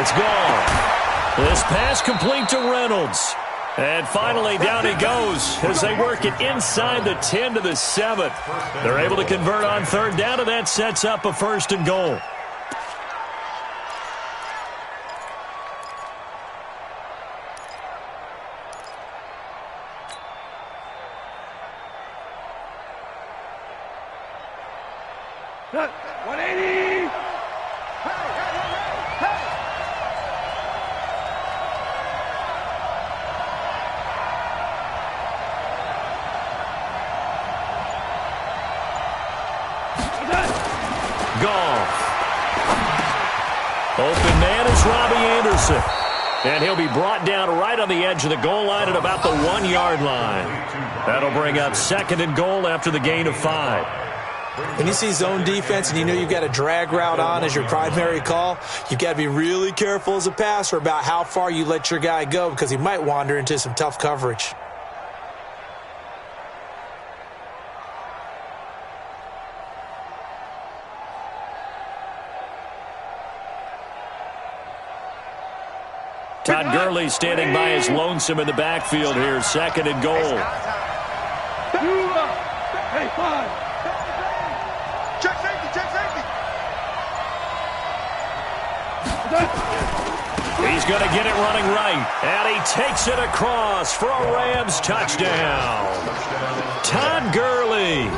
It's gone. This pass complete to Reynolds. And finally, down he goes as they work it inside the 10 to the 7. They're able to convert on third down, and that sets up a 1st and goal. Open man is Robbie Anderson. And he'll be brought down right on the edge of the goal line at about the 1-yard line. That'll bring up 2nd and goal after the gain of 5. When you see zone defense and you know you've got a drag route on as your primary call, you've got to be really careful as a passer about how far you let your guy go because he might wander into some tough coverage. Todd Gurley standing by his lonesome in the backfield here. 2nd and goal. Check safety, check safety. He's going to get it running right. And he takes it across for a Rams touchdown. Todd Gurley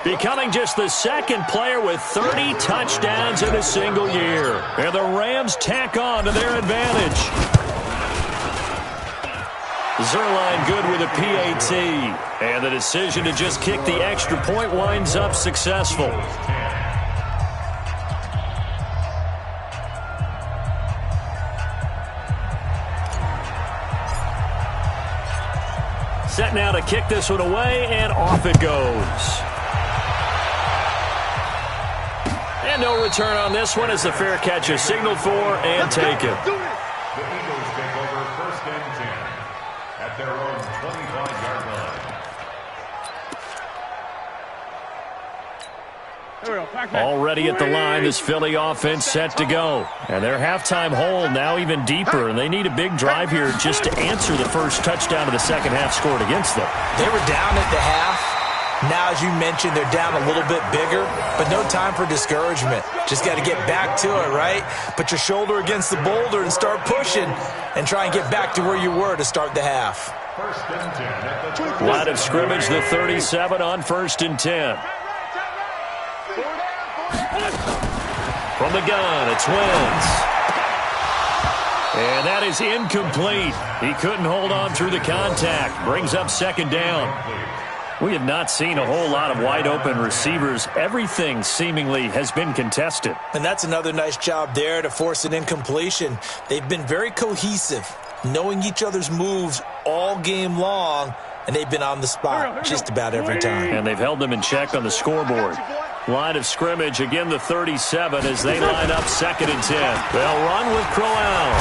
becoming just the 2nd player with 30 touchdowns in a single year. And the Rams tack on to their advantage. Zerline good with a PAT. And the decision to just kick the extra point winds up successful. Set now to kick this one away, and off it goes. And no return on this one as the fair catch is signaled for and taken. The Eagles take over 1st and 10 at their own 25-yard line. Already at the line, this Philly offense set to go. And their halftime hole now even deeper, and they need a big drive here just to answer the first touchdown of the second half scored against them. They were down at the half. Now, as you mentioned, they're down a little bit bigger, but no time for discouragement. Just got to get back to it, right? Put your shoulder against the boulder and start pushing and try and get back to where you were to start the half. 1st and 10 at the Line of scrimmage, the 37 on 1st and 10. From the gun, it's Wentz. And that is incomplete. He couldn't hold on through the contact. Brings up 2nd down. We have not seen a whole lot of wide-open receivers. Everything seemingly has been contested. And that's another nice job there to force an incompletion. They've been very cohesive, knowing each other's moves all game long, and they've been on the spot just about every time. And they've held them in check on the scoreboard. Line of scrimmage, again the 37 as they line up 2nd and 10. They'll run with Crowell.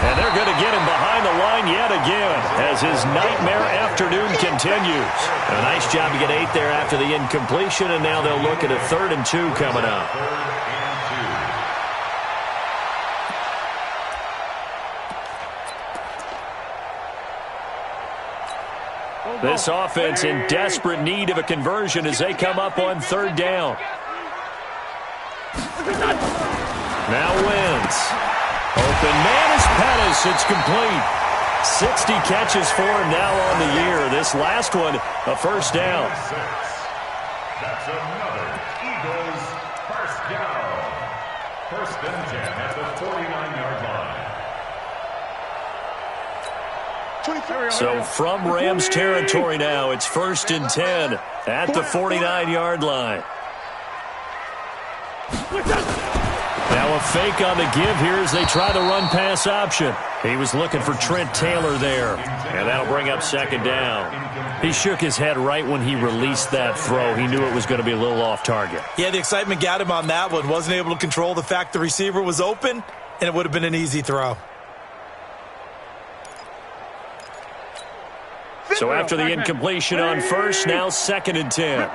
And they're going to get him behind the line yet again as his nightmare afternoon continues. A nice job to get 8 there after the incompletion, and now they'll look at a 3rd and 2 coming up. This offense in desperate need of a conversion as they come up on 3rd down. Now Wentz. Open man is Pettis. It's complete. 60 catches for him now on the year. This last one, a 1st down. That's another Eagles 1st down. 1st and 10 at the 49-yard line. So from Rams territory now, it's 1st and 10 at the 49-yard line. Now a fake on the give here as they try the run-pass option. He was looking for Trent Taylor there, and that'll bring up 2nd down. He shook his head right when he released that throw. He knew it was going to be a little off target. Yeah, the excitement got him on that one. Wasn't able to control the fact the receiver was open, and it would have been an easy throw. So after the incompletion on 1st, now 2nd and 10.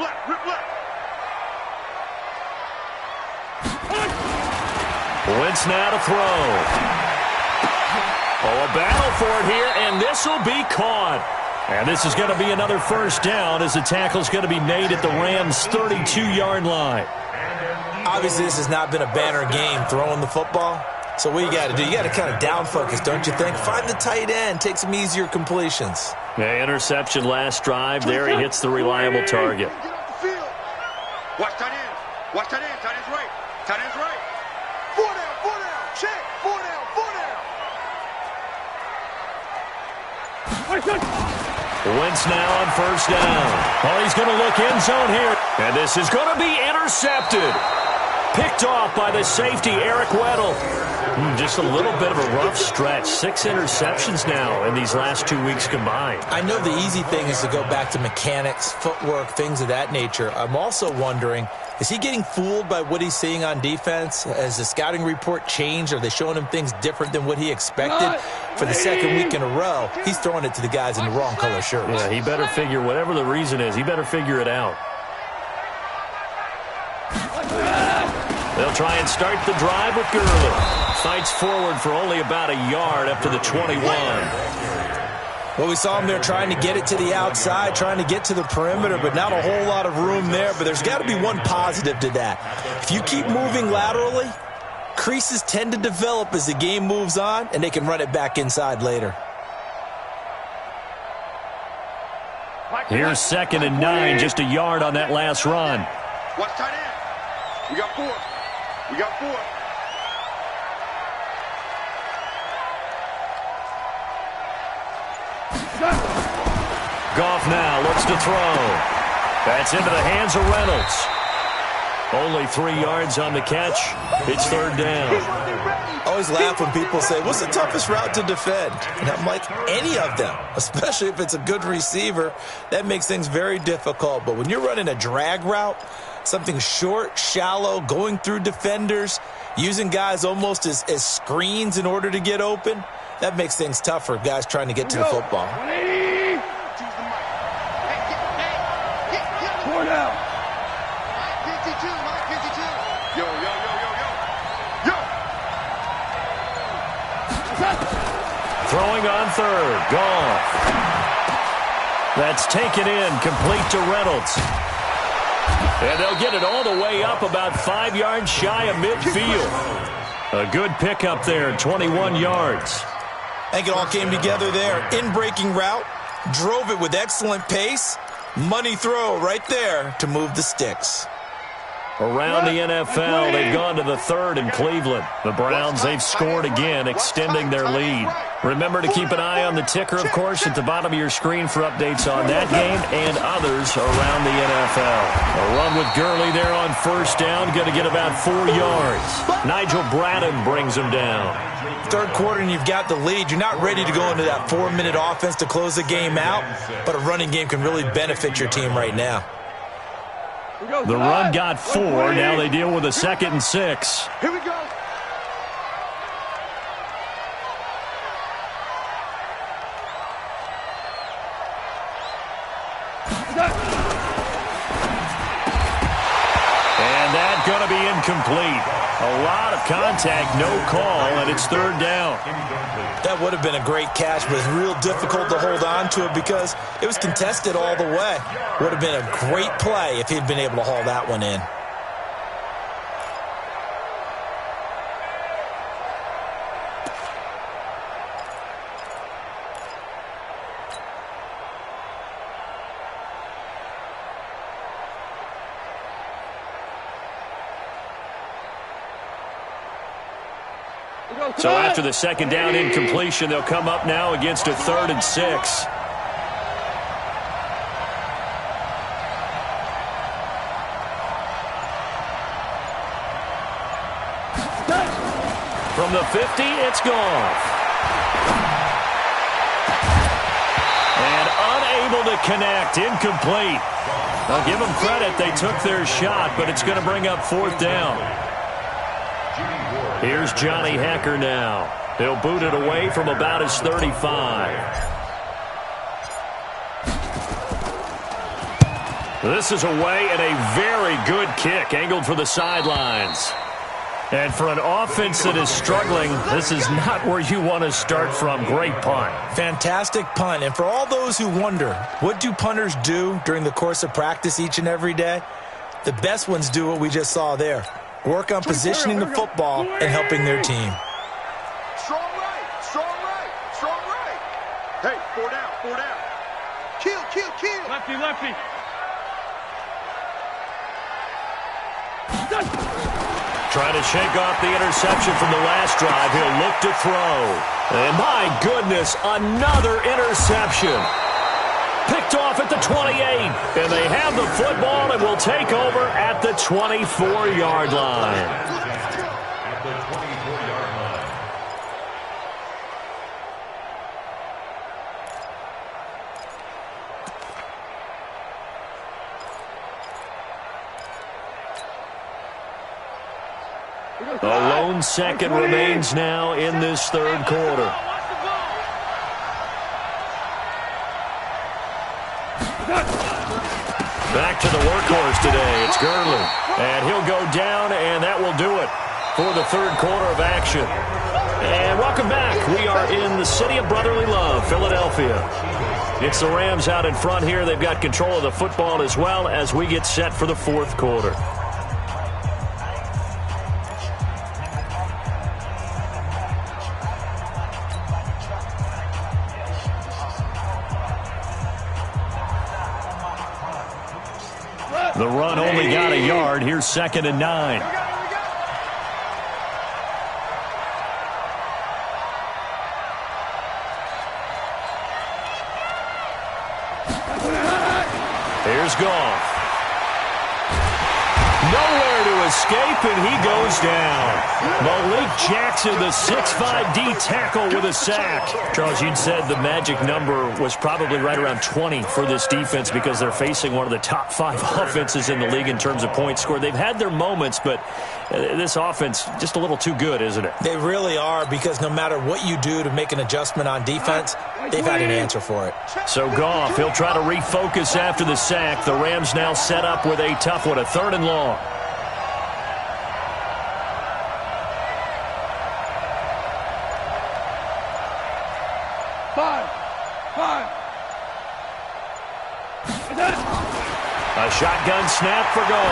Wentz now to throw. Oh, a battle for it here, and this will be caught. And this is going to be another first down as the tackle's going to be made at the Rams' 32-yard line. Obviously, this has not been a banner game throwing the football. So what you got to do, you got to kind of down focus, don't you think? Find the tight end, take some easier completions. Yeah, interception last drive. There he hits the reliable target. Watch tight end. Watch tight end. Tight end's right. Tight end's right. 4 down, 4 down. Check. 4 down, 4 down. Wentz now on first down. Oh, he's going to look end zone here. And this is going to be intercepted. Picked off by the safety, Eric Weddle. Just a little bit of a rough stretch. 6 interceptions now in these last 2 weeks combined. I know the easy thing is to go back to mechanics, footwork, things of that nature. I'm also wondering, is he getting fooled by what he's seeing on defense? Has the scouting report changed? Are they showing him things different than what he expected? For the second week in a row, he's throwing it to the guys in the wrong color shirts. Yeah, he better figure, whatever the reason is, he better figure it out. They'll try and start the drive with Gurley. Fights forward for only about a yard up to the 21. Well, we saw him there trying to get it to the outside, trying to get to the perimeter, but not a whole lot of room there. But there's got to be one positive to that. If you keep moving laterally, creases tend to develop as the game moves on, and they can run it back inside later. Here's 2nd and 9, just a yard on that last run. Watch tight end. We got 4. We got 4. Goff now looks to throw. That's into the hands of Reynolds. Only 3 yards on the catch. It's 3rd down. I always laugh when people say, what's the toughest route to defend? And I'm like, any of them, especially if it's a good receiver. That makes things very difficult. But when you're running a drag route, something short, shallow, going through defenders, using guys almost as screens in order to get open, that makes things tough for guys trying to get to the football. 4 down. 52, Mike 52. Yo. Throwing on 3rd. Goff. That's taken in, complete to Reynolds. And they'll get it all the way up about 5 yards shy of midfield. A good pickup there, 21 yards. I think it all came together there. In-breaking route, drove it with excellent pace. Money throw right there to move the sticks. Around the NFL, they've gone to the 3rd in Cleveland. The Browns, they've scored again, extending their lead. Remember to keep an eye on the ticker, of course, at the bottom of your screen for updates on that game and others around the NFL. A run with Gurley there on first down, going to get about 4 yards. Nigel Bradham brings him down. 3rd quarter and you've got the lead. You're not ready to go into that 4-minute offense to close the game out, but a running game can really benefit your team right now. The run got 4. Now they deal with a 2nd and 6. Here we go. And that's going to be incomplete. A lot of contact, no call, and it's 3rd down. That would have been a great catch, but it's real difficult to hold on to it because it was contested all the way. Would have been a great play if he'd been able to haul that one in. So after the 2nd down incompletion, they'll come up now against a 3rd and 6. From the 50, it's Goff. And unable to connect, incomplete. I'll give them credit, they took their shot, but it's going to bring up 4th down. Here's Johnny Hecker now. He'll boot it away from about his 35. This is away and a very good kick angled for the sidelines. And for an offense that is struggling, this is not where you want to start from. Great punt. Fantastic punt. And for all those who wonder, what do punters do during the course of practice each and every day? The best ones do what we just saw there. Work on positioning the football and helping their team. Strong right, strong right, strong right. Hey, 4 down, 4 down. Kill, kill, kill. Lefty, lefty. Trying to shake off the interception from the last drive. He'll look to throw. And my goodness, another interception. Picked off at the 28. And they have the football and will take over at the 24-yard line. At the 24-yard line. A lone second remains now in this third quarter. Back to the workhorse today. It's Gurley. And he'll go down, and that will do it for the third quarter of action. And welcome back. We are in the city of brotherly love, Philadelphia. It's the Rams out in front here. They've got control of the football as well as we get set for the fourth quarter. The run only got a yard. Here's 2nd and 9. Here's Goff. Nowhere to escape, and he goes down. Malik Jackson, the 6'5" D tackle with a sack. Charles, you'd said the magic number was probably right around 20 for this defense because they're facing one of the top 5 offenses in the league in terms of points scored. They've had their moments, but this offense just a little too good, isn't it? They really are, because no matter what you do to make an adjustment on defense, they've had an answer for it. So Goff, he'll try to refocus after the sack. The Rams now set up with a tough one, a 3rd and long. A shotgun snap for Goff.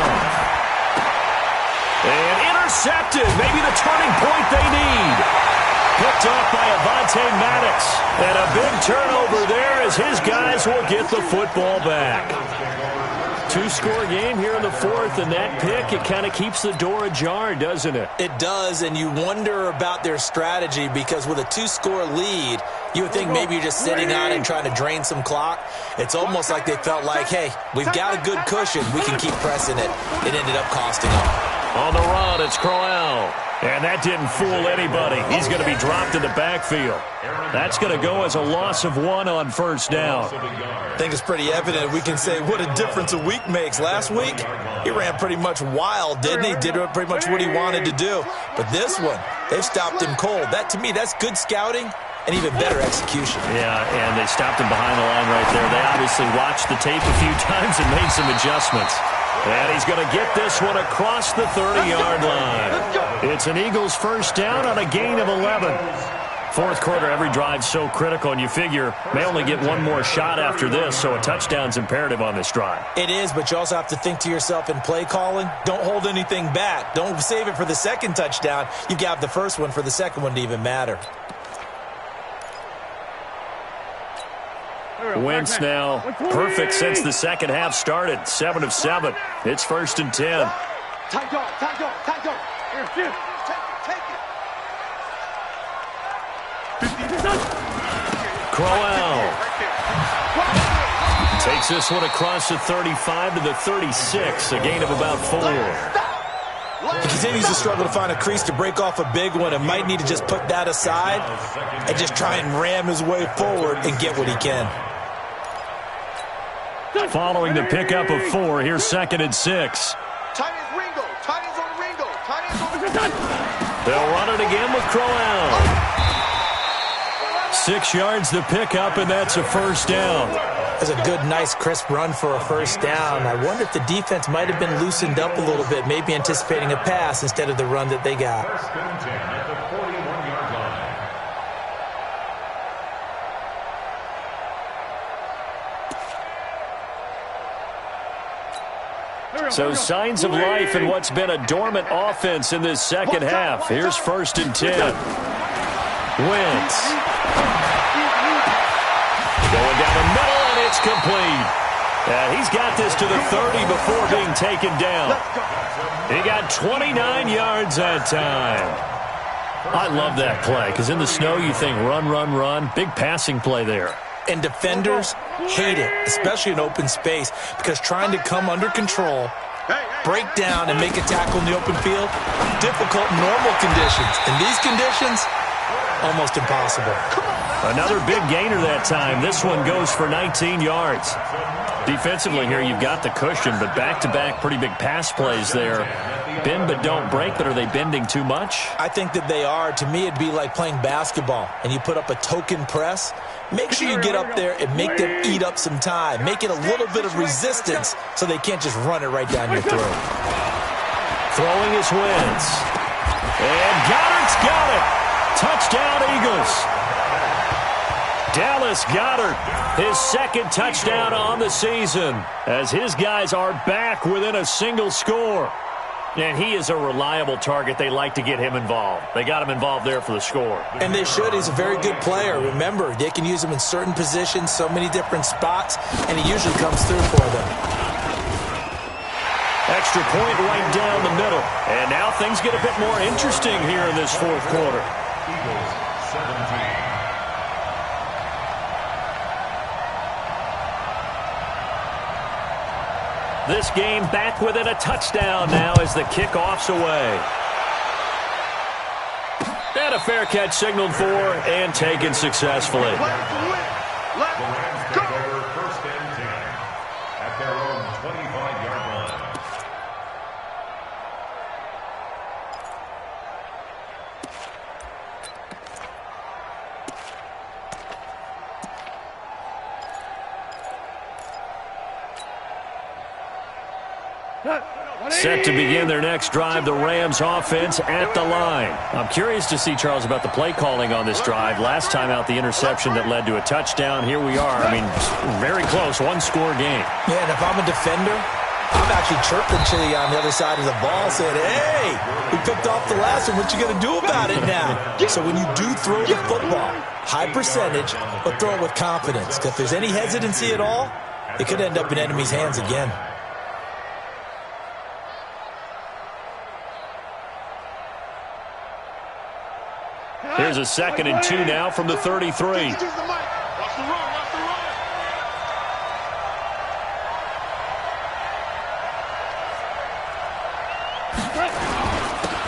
And intercepted. Maybe the turning point they need. Picked off by Avonte Maddox. And a big turnover there as his guys will get the football back. 2-score game here in the fourth, and that pick, it kind of keeps the door ajar, doesn't it? It does, and you wonder about their strategy, because with a 2-score lead, you would think maybe you're just sitting on it and trying to drain some clock. It's almost like they felt like, hey, we've got a good cushion. We can keep pressing it. It ended up costing them. On the run, it's Crowell. And that didn't fool anybody. He's going to be dropped in the backfield. That's going to go as a loss of 1 on first down. I think it's pretty evident. We can say what a difference a week makes. Last week, he ran pretty much wild, didn't he? Did pretty much what he wanted to do. But this one, they've stopped him cold. That, to me, that's good scouting and even better execution. Yeah, and they stopped him behind the line right there. They obviously watched the tape a few times and made some adjustments. And he's going to get this one across the 30-yard line. It's an Eagles first down on a gain of 11. Fourth quarter, every drive's so critical, and you figure may only get one more shot after this, so a touchdown's imperative on this drive. It is, but you also have to think to yourself in play calling, don't hold anything back. Don't save it for the second touchdown. You've got the first one for the second one to even matter. Wentz now perfect since the second half started. 7 of 7. It's 1st and 10. Tight dog, tight dog, tight dog. Here, take it. Crowell takes this one across the 35 to the 36, a gain of about 4. He continues to struggle to find a crease to break off a big one and might need to just put that aside and just try and ram his way forward and get what he can. Following the pickup of 4, here's 2nd and 6. Tight is Ringo. Tight is on Ringo. Tight is on Ringo. They'll run it again with Crowell. 6 yards the pickup, and that's a first down. That's a good, nice, crisp run for a first down. I wonder if the defense might have been loosened up a little bit, maybe anticipating a pass instead of the run that they got. First and 10 at the 41-yard line. So signs of life in what's been a dormant offense in this second half. Here's first and 10. Wentz. Going down the middle, and it's complete. And he's got this to the 30 before being taken down. He got 29 yards that time. I love that play, because in the snow you think run, run, run. Big passing play there. And defenders hate it, especially in open space, because trying to come under control, break down, and make a tackle in the open field, difficult in normal conditions. In these conditions, almost impossible. Another big gainer that time. This one goes for 19 yards. Defensively here, you've got the cushion, but back-to-back pretty big pass plays there. Bend but don't break, but are they bending too much? I think that they are. To me, it'd be like playing basketball, and you put up a token press. Make sure you get up there and make them eat up some time. Make it a little bit of resistance so they can't just run it right down your throat. Throwing his Wentz. And Goddard's got it. Touchdown, Eagles. Dallas Goedert, his second touchdown on the season, as his guys are back within a single score. And he is a reliable target. They like to get him involved. They got him involved there for the score. And they should. He's a very good player. Remember, they can use him in certain positions, so many different spots, and he usually comes through for them. Extra point right down the middle. And now things get a bit more interesting here in this fourth quarter. Eagles 17. This game back within a touchdown now as the kickoff's away. And a fair catch signaled for and taken successfully. The Rams take over first and 10 at their own 25-yard line. Set to begin their next drive, the Rams offense at the line. I'm curious to see, Charles, about the play calling on this drive. Last time out, the interception that led to a touchdown. Here we are. I mean, very close, one-score game. Yeah, and if I'm a defender, I'm actually chirping to you on the other side of the ball saying, hey, we picked off the last one. What you going to do about it now? So when you do throw the football, high percentage, but throw it with confidence. Because if there's any hesitancy at all, it could end up in enemy's hands again. Here's a 2nd and 2 now from the 33.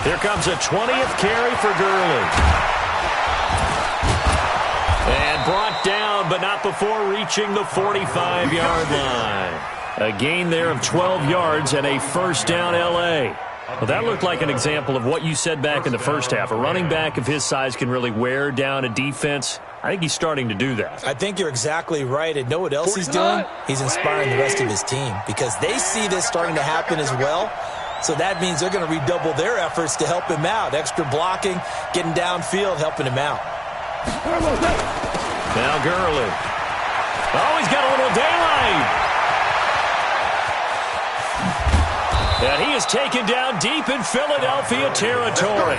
Here comes a 20th carry for Gurley. And brought down, but not before reaching the 45-yard line. A gain there of 12 yards and a first down L.A. Well, that looked like an example of what you said back in the first half. A running back of his size can really wear down a defense. I think he's starting to do that. I think you're exactly right. And know what else he's doing? He's inspiring the rest of his team because they see this starting to happen as well. So that means they're going to redouble their efforts to help him out. Extra blocking, getting downfield, helping him out. Now Gurley. Oh, he's got a little daylight. And he is taken down deep in Philadelphia territory.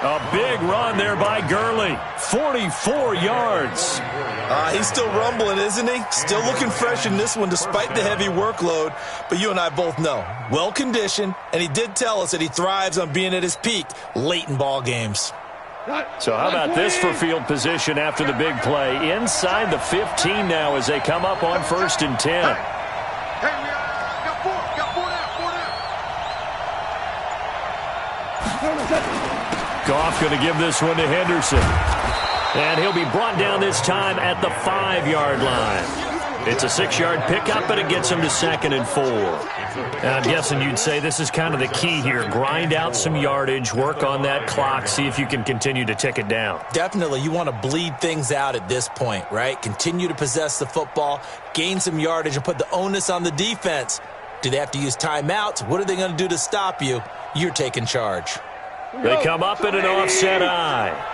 A big run there by Gurley. 44 yards. He's still rumbling, isn't he? Still looking fresh in this one despite the heavy workload. But you and I both know, well-conditioned, and he did tell us that he thrives on being at his peak late in ball games. So how about this for field position after the big play? Inside the 15 now as they come up on 1st and 10. Goff going to give this one to Henderson. And he'll be brought down this time at the 5-yard line. It's a 6-yard pickup, and it gets him to 2nd and 4. I'm guessing you'd say this is kind of the key here. Grind out some yardage, work on that clock, see if you can continue to tick it down. Definitely. You want to bleed things out at this point, right? Continue to possess the football, gain some yardage, and put the onus on the defense. Do they have to use timeouts? What are they going to do to stop you? You're taking charge. They come up in an offset eye.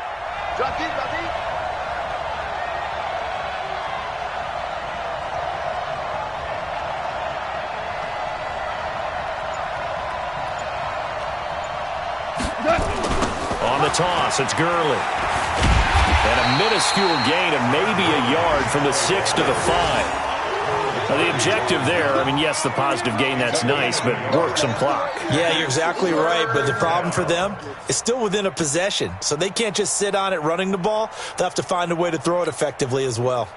On the toss, it's Gurley. And a minuscule gain of maybe a yard from the 6 to the 5. Now, the objective there, I mean, yes, the positive gain, that's nice, but work some clock. Yeah, you're exactly right, but the problem for them is still within a possession, so they can't just sit on it running the ball. They'll have to find a way to throw it effectively as well.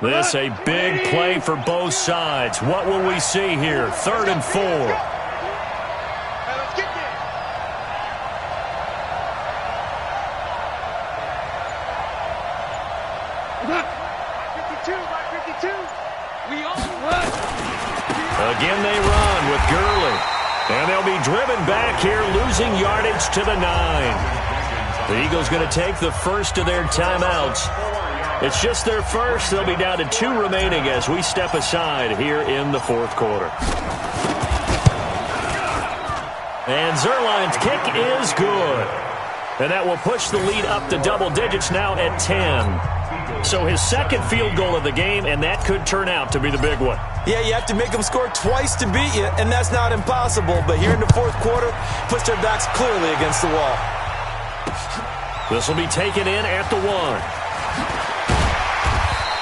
This a big play for both sides. What will we see here? 3rd and 4. Hey, let's get there. By 52. We all run. Again they run with Gurley. And they'll be driven back here, losing yardage to the 9. The Eagles going to take the first of their timeouts. It's just their first. They'll be down to 2 remaining as we step aside here in the 4th quarter. And Zerline's kick is good. And that will push the lead up to double digits now at 10. So his 2nd field goal of the game, and that could turn out to be the big one. Yeah, you have to make them score twice to beat you, and that's not impossible. But here in the 4th quarter, puts their backs clearly against the wall. This will be taken in at the 1.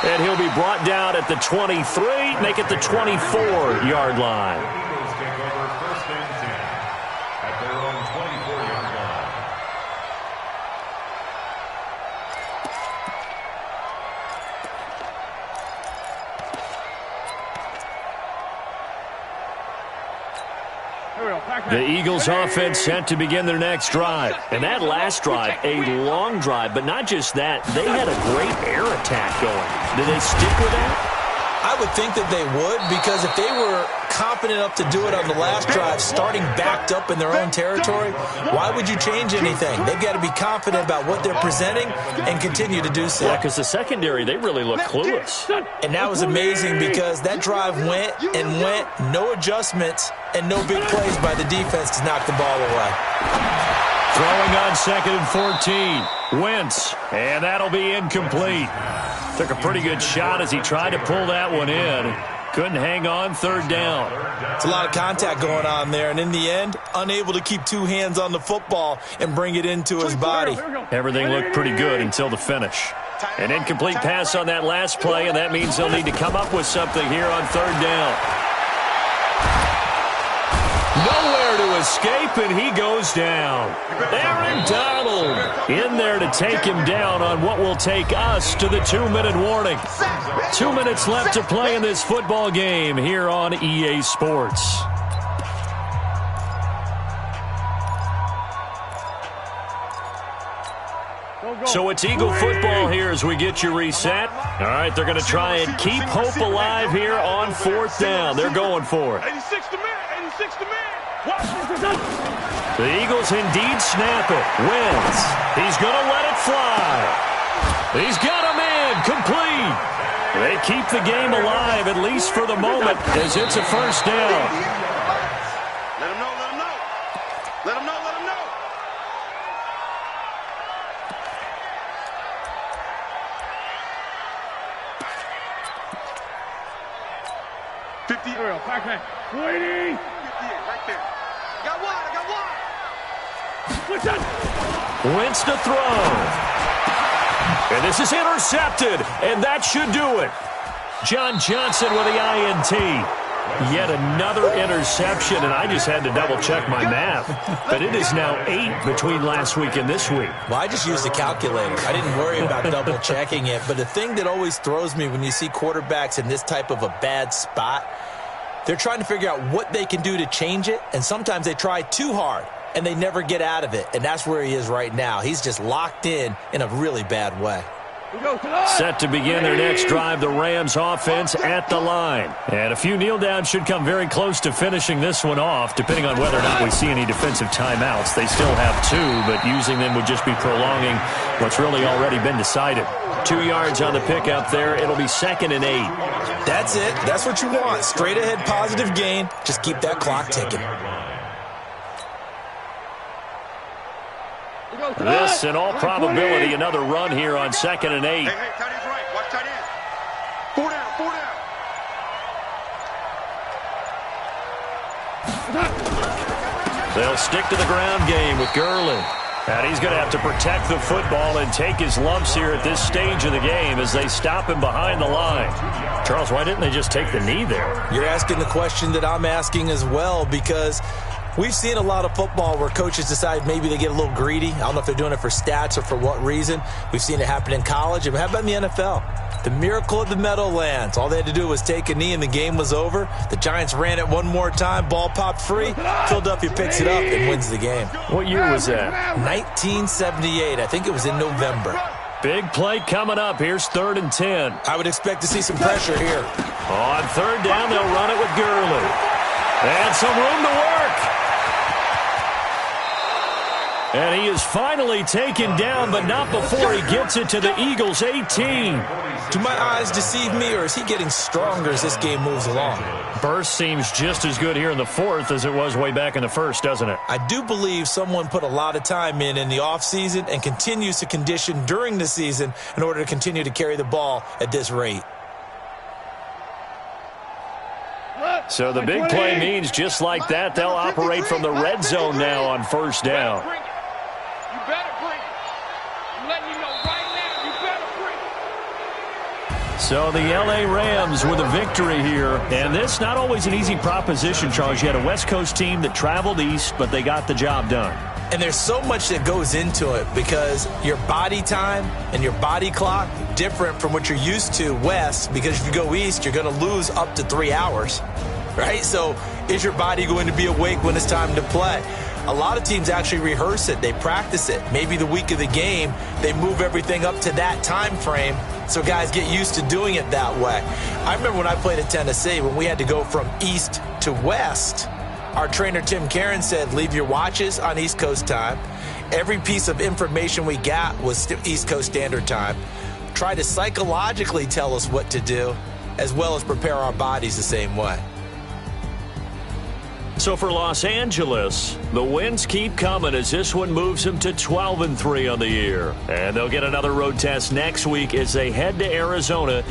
And he'll be brought down at the 23, make it the 24-yard line. Eagles take over 1st and 10 at their own 24-yard line. The Eagles offense set to begin their next drive. And that last drive, a long drive, but not just that. They had a great air attack going. Did they stick with that? I would think that they would, because if they were confident enough to do it on the last drive, starting backed up in their own territory, why would you change anything? They've got to be confident about what they're presenting and continue to do so. Yeah, because the secondary, they really look clueless. And that was amazing because that drive went and went, no adjustments and no big plays by the defense to knock the ball away. Throwing on 2nd and 14. Wentz, and that'll be incomplete. Took a pretty good shot as he tried to pull that one in. Couldn't hang on 3rd down. It's a lot of contact going on there, and in the end, unable to keep 2 hands on the football and bring it into his body. Everything looked pretty good until the finish. An incomplete pass on that last play, and that means they'll need to come up with something here on 3rd down. Nowhere to escape, and he goes down. Aaron Donald in there to take him down on what will take us to the 2-minute warning. 2 minutes left to play in this football game here on EA Sports. So it's Eagle football here as we get you reset. All right, they're going to try and keep hope alive here on 4th down. They're going for it. 86 to man, 86 to man. The Eagles indeed snap it. Wins. He's going to let it fly. He's got a man complete. They keep the game alive, at least for the moment, as it's a 1st down. Let him know, let him know. Let him know, let him know. Waiting. 58, right there. I got one. Wentz to throw. And this is intercepted, and that should do it. John Johnson with the INT. Yet another interception, and I just had to double-check my math. But it is now 8 between last week and this week. Well, I just used the calculator. I didn't worry about double-checking it. But the thing that always throws me when you see quarterbacks in this type of a bad spot They're trying to figure out what they can do to change it, and sometimes they try too hard, and they never get out of it, and that's where he is right now. He's just locked in a really bad way. Set to begin their next drive, the Rams offense at the line. And a few kneel downs should come very close to finishing this one off, depending on whether or not we see any defensive timeouts. They still have 2, but using them would just be prolonging what's really already been decided. 2 yards on the pickup there. It'll be 2nd and 8. That's it. That's what you want. Straight ahead, positive gain. Just keep that clock ticking. This, in all probability, another run here on 2nd and 8. Hey, tight end's right. Watch tight end. 4 down, 4 down. They'll stick to the ground game with Gurley. And he's going to have to protect the football and take his lumps here at this stage of the game as they stop him behind the line. Charles, why didn't they just take the knee there? You're asking the question that I'm asking as well, because we've seen a lot of football where coaches decide maybe they get a little greedy. I don't know if they're doing it for stats or for what reason. We've seen it happen in college. And how about in the NFL? The miracle of the Meadowlands. All they had to do was take a knee and the game was over. The Giants ran it one more time. Ball popped free. Philadelphia picks it up and wins the game. What year was that? 1978. I think it was in November. Big play coming up. Here's 3rd and 10. I would expect to see some pressure here. On 3rd down, they'll run it with Gurley. And some room to work. And he is finally taken down, but not before he gets it to the Eagles' 18. Do my eyes deceive me, or is he getting stronger as this game moves along? Burst seems just as good here in the 4th as it was way back in the 1st, doesn't it? I do believe someone put a lot of time in the offseason and continues to condition during the season in order to continue to carry the ball at this rate. So the big play means just like that, they'll operate from the red zone now on 1st down. So the L.A. Rams with a victory here. And this not always an easy proposition, Charles. You had a West Coast team that traveled east, but they got the job done. And there's so much that goes into it because your body time and your body clock different from what you're used to west, because if you go east, you're going to lose up to 3 hours, right? So is your body going to be awake when it's time to play? A lot of teams actually rehearse it. They practice it. Maybe the week of the game, they move everything up to that time frame so guys get used to doing it that way. I remember when I played at Tennessee, when we had to go from east to west, our trainer Tim Karen said, leave your watches on East Coast time. Every piece of information we got was East Coast Standard Time. Try to psychologically tell us what to do, as well as prepare our bodies the same way. So for Los Angeles, the wins keep coming as this one moves them to 12-3 on the year. And they'll get another road test next week as they head to Arizona.